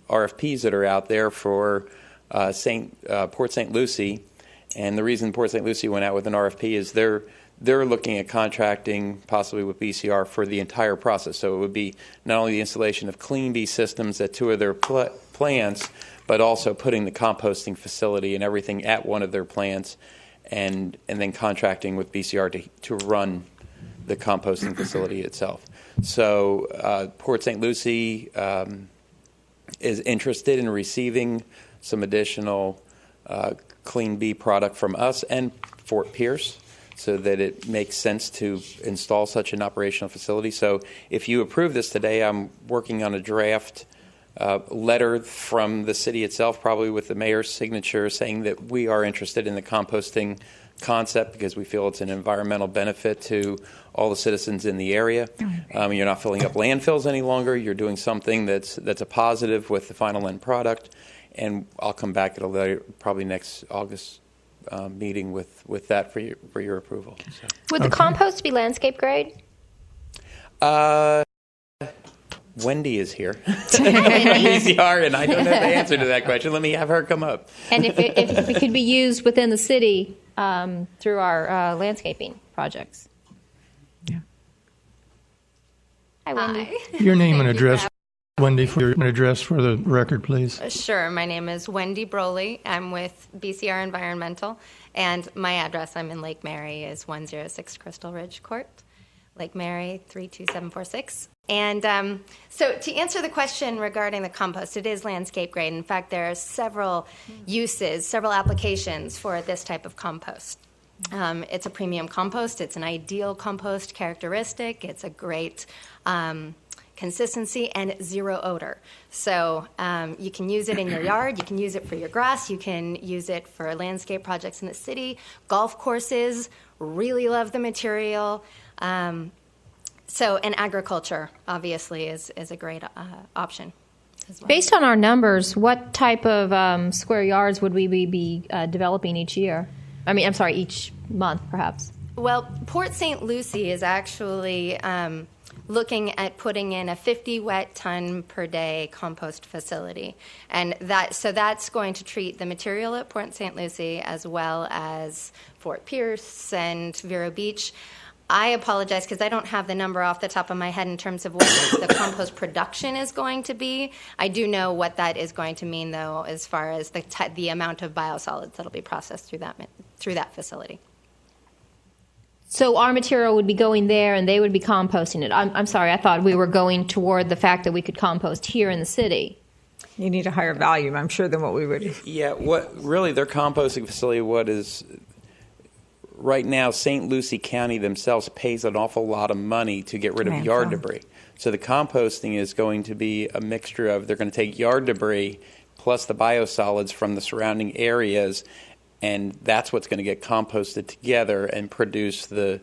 R: RFPs that are out there for Port St. Lucie. And the reason Port St. Lucie went out with an RFP is they're looking at contracting possibly with BCR for the entire process. So it would be not only the installation of Clean B systems at 2 of their plants, but also putting the composting facility and everything at one of their plants, and then contracting with BCR to run the composting facility itself. So Port St. Lucie is interested in receiving some additional Clean B product from us and Fort Pierce so that it makes sense to install such an operational facility. So if you approve this today, I'm working on a draft letter from the city itself, probably with the mayor's signature, saying that we are interested in the composting concept because we feel it's an environmental benefit to all the citizens in the area. You're not filling up landfills any longer. You're doing something that's a positive with the final end product. And I'll come back at a later, probably next August meeting with that for your approval. So.
E: Would the compost be landscape grade?
R: Wendy is here. PCR, and I don't know the answer to that question. Let me have her come up.
E: And if it could be used within the city through our landscaping projects.
A: Yeah.
E: Hi, Wendy.
A: Your name and address, Wendy, for your address for the record, please.
S: Sure. My name is Wendy Broly. I'm with BCR Environmental, and my address, I'm in Lake Mary, is 106 Crystal Ridge Court, Lake Mary 32746. And so to answer the question regarding the compost, it is landscape grade. In fact, there are several uses, several applications for this type of compost. It's a premium compost. It's an ideal compost characteristic. It's a great consistency and zero odor. So you can use it in your yard. You can use it for your grass. You can use it for landscape projects in the city. Golf courses really love the material. And agriculture, obviously, is a great option as well.
E: Based on our numbers, what type of square yards would we be developing each year? Each month, perhaps.
S: Well, Port St. Lucie is actually looking at putting in a 50 wet ton per day compost facility. And that's going to treat the material at Port St. Lucie as well as Fort Pierce and Vero Beach. I apologize because I don't have the number off the top of my head in terms of what the compost production is going to be. I do know what that is going to mean, though, as far as the amount of biosolids that will be processed through that facility.
E: So our material would be going there, and they would be composting it. I'm sorry, I thought we were going toward the fact that we could compost here in the city.
K: You need a higher volume, I'm sure, than what we would.
R: Yeah, their composting facility, right now, St. Lucie County themselves pays an awful lot of money to get rid of yard debris. So the composting is going to be a mixture of, they're going to take yard debris plus the biosolids from the surrounding areas, and that's what's going to get composted together and produce the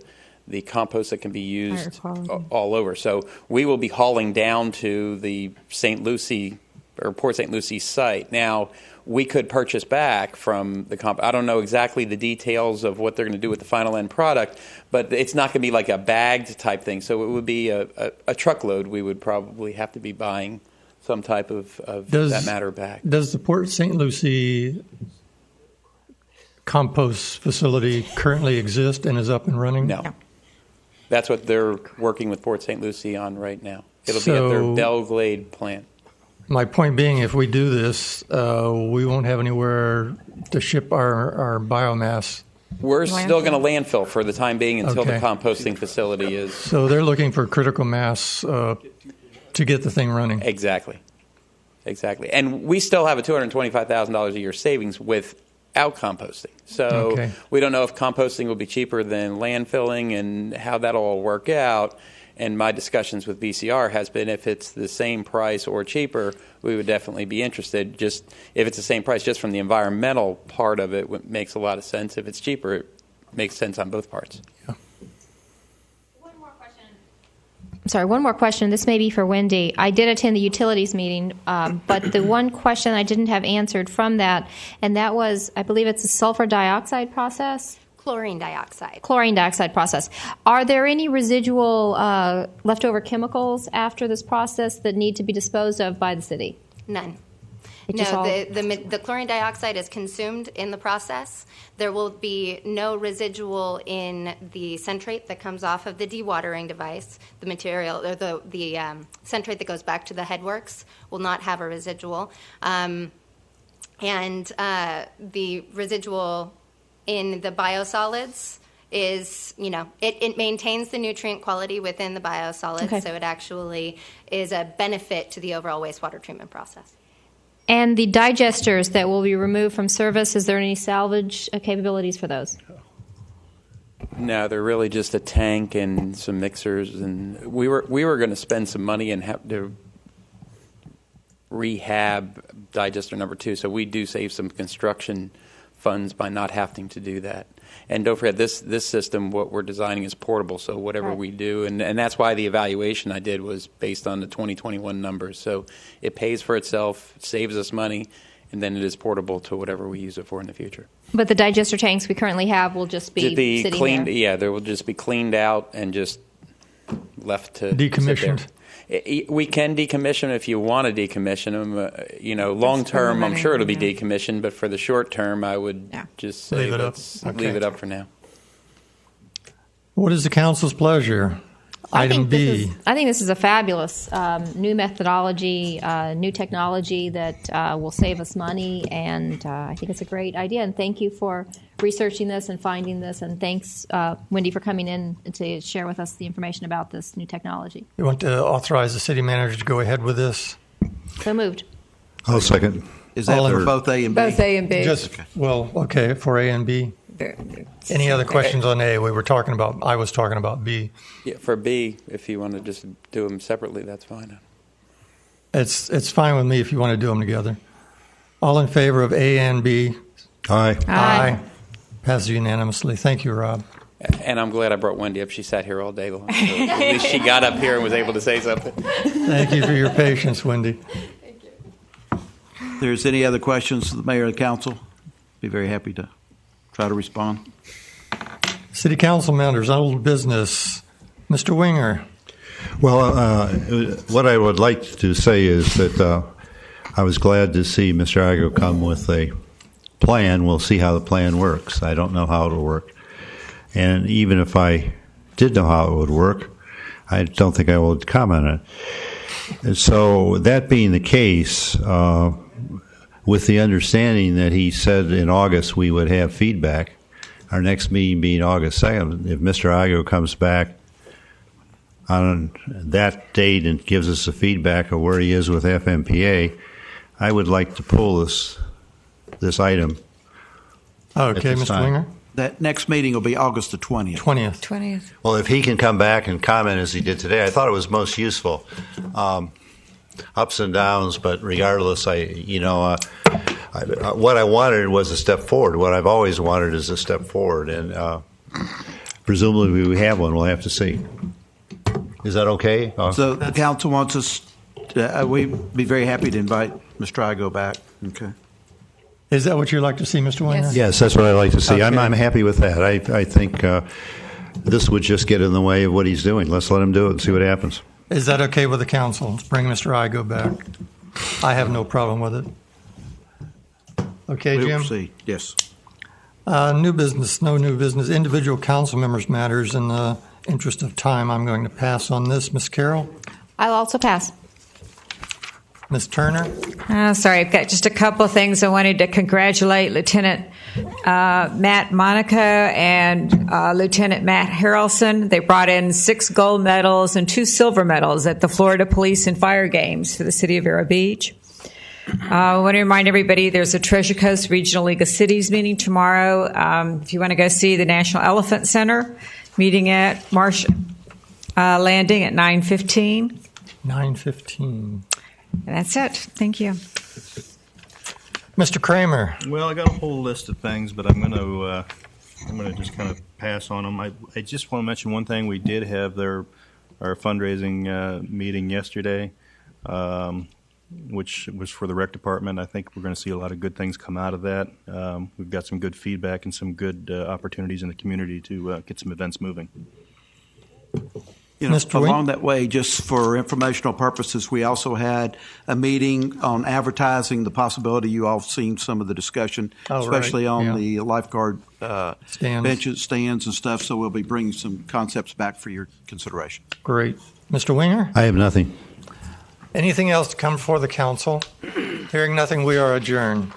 R: compost that can be used all over. So we will be hauling down to the St. Lucie or Port St. Lucie site. Now, we could purchase back from the I don't know exactly the details of what they're going to do with the final end product, but it's not going to be like a bagged type thing. So it would be a truckload. We would probably have to be buying some type of that matter back.
A: Does the Port St. Lucie compost facility currently exist and is up and running?
R: No. That's what they're working with Port St. Lucie on right now. It'll be at their Belglade plant.
A: My point being, if we do this, we won't have anywhere to ship our biomass.
R: We're still going to landfill for the time being until the composting facility is. So
A: they're looking for critical mass to get the thing running.
R: Exactly. And we still have a $225,000 a year savings without composting. So we don't know if composting will be cheaper than landfilling and how that'll all work out. And my discussions with BCR has been if it's the same price or cheaper, we would definitely be interested. Just if it's the same price, just from the environmental part of it, makes a lot of sense. If it's cheaper, it makes sense on both parts.
E: Yeah. One more question. This may be for Wendy. I did attend the utilities meeting, but the one question I didn't have answered from that, and that was, I believe it's a sulfur dioxide process.
S: Chlorine dioxide
E: process. Are there any residual leftover chemicals after this process that need to be disposed of by the city?
S: None. The chlorine dioxide is consumed in the process. There will be no residual in the centrate that comes off of the dewatering device. The material, or the centrate that goes back to the headworks will not have a residual. And the residual in the biosolids is, it maintains the nutrient quality within the biosolids, so it actually is a benefit to the overall wastewater treatment process.
E: And the digesters that will be removed from service, is there any salvage capabilities for those?
R: No, they're really just a tank and some mixers, and we were going to spend some money and have to rehab digester number 2, so we do save some construction funds by not having to do that. And don't forget, this system, what we're designing is portable, so whatever we do, and that's why the evaluation I did was based on the 2021 numbers. So it pays for itself, saves us money, and then it is portable to whatever we use it for in the future.
E: But the digester tanks we currently have will just be sitting
R: cleaned,
E: there?
R: Yeah, they will just be cleaned out and just left to
A: decommissioned.
R: Sit there. We can decommission if you want to decommission them. Long term, I'm sure it'll be decommissioned, but for the short term, I would just say let's leave it up for now.
A: What is the council's pleasure? Item B.
E: I think this is a fabulous new methodology, new technology that will save us money, and I think it's a great idea. And thank you for researching this and finding this, and thanks, Wendy, for coming in to share with us the information about this new technology.
A: You want to authorize the city manager to go ahead with this?
E: So moved.
P: I'll second.
N: Is that for both A and B?
K: Both A and B.
A: Okay, for A and B. Any other questions on A? I was talking about B.
R: Yeah, for B, if you want to just do them separately, that's fine.
A: It's fine with me if you want to do them together. All in favor of A and B?
P: Aye.
A: Aye. Passes unanimously. Thank you, Rob.
R: And I'm glad I brought Wendy up. She sat here all day long. So at least she got up here and was able to say something.
A: Thank you for your patience, Wendy.
N: If there's any other questions to the mayor or the council, be very happy to try to respond.
A: City council members, old business. Mr. Winger.
P: Well, what I would like to say is that I was glad to see Mr. Igo come with a plan. We'll see how the plan works. I don't know how it'll work. And even if I did know how it would work, I don't think I would comment on it. And so that being the case, with the understanding that he said in August we would have feedback, our next meeting being August 2nd, if Mr. Igo comes back on that date and gives us the feedback of where he is with FMPA, I would like to pull this item.
A: Okay, Mr. Winger.
N: That next meeting will be August the 20th.
K: 20th.
P: Well, if he can come back and comment as he did today, I thought it was most useful. Ups and downs, but regardless, what I wanted was a step forward. What I've always wanted is a step forward, and presumably we have one. We'll have to see. Is that okay?
N: So the council wants us. We'd be very happy to invite Mr. Igo back. Okay.
A: Is that what you'd like to see, Mr. Winger?
P: Yes, that's what I'd like to see.
A: Okay.
P: I'm happy with that. I think this would just get in the way of what he's doing. Let's let him do it and see what happens.
A: Is that okay with the council? Let's bring Mr. Igo back. I have no problem with it. Okay,
N: We'll
A: Jim?
N: proceed. Yes.
A: New business, no new business. Individual council members' matters. In the interest of time, I'm going to pass on this. Ms. Carroll?
E: I'll also pass.
A: Ms. Turner?
K: Sorry, I've got just a couple of things. I wanted to congratulate Lieutenant Matt Monica and Lieutenant Matt Harrelson. They brought in 6 gold medals and 2 silver medals at the Florida Police and Fire Games for the city of Vero Beach. I want to remind everybody there's a Treasure Coast Regional League of Cities meeting tomorrow. If you want to go see the National Elephant Center, meeting at Marsh Landing at 9:15.
A: 9:15.
K: That's it. Thank you.
A: Mr. Kramer.
I: Well, I got a whole list of things, but I'm going to just kind of pass on them. I just want to mention one thing. We did have our fundraising meeting yesterday, which was for the rec department. I think we're going to see a lot of good things come out of that. We've got some good feedback and some good opportunities in the community to get some events moving.
N: Along that way, just for informational purposes, we also had a meeting on advertising the possibility. You all have seen some of the discussion, especially on the lifeguard benches, stands, and stuff. So we'll be bringing some concepts back for your consideration.
A: Great. Mr. Winger?
P: I have nothing.
A: Anything else to come before the council? Hearing nothing, we are adjourned.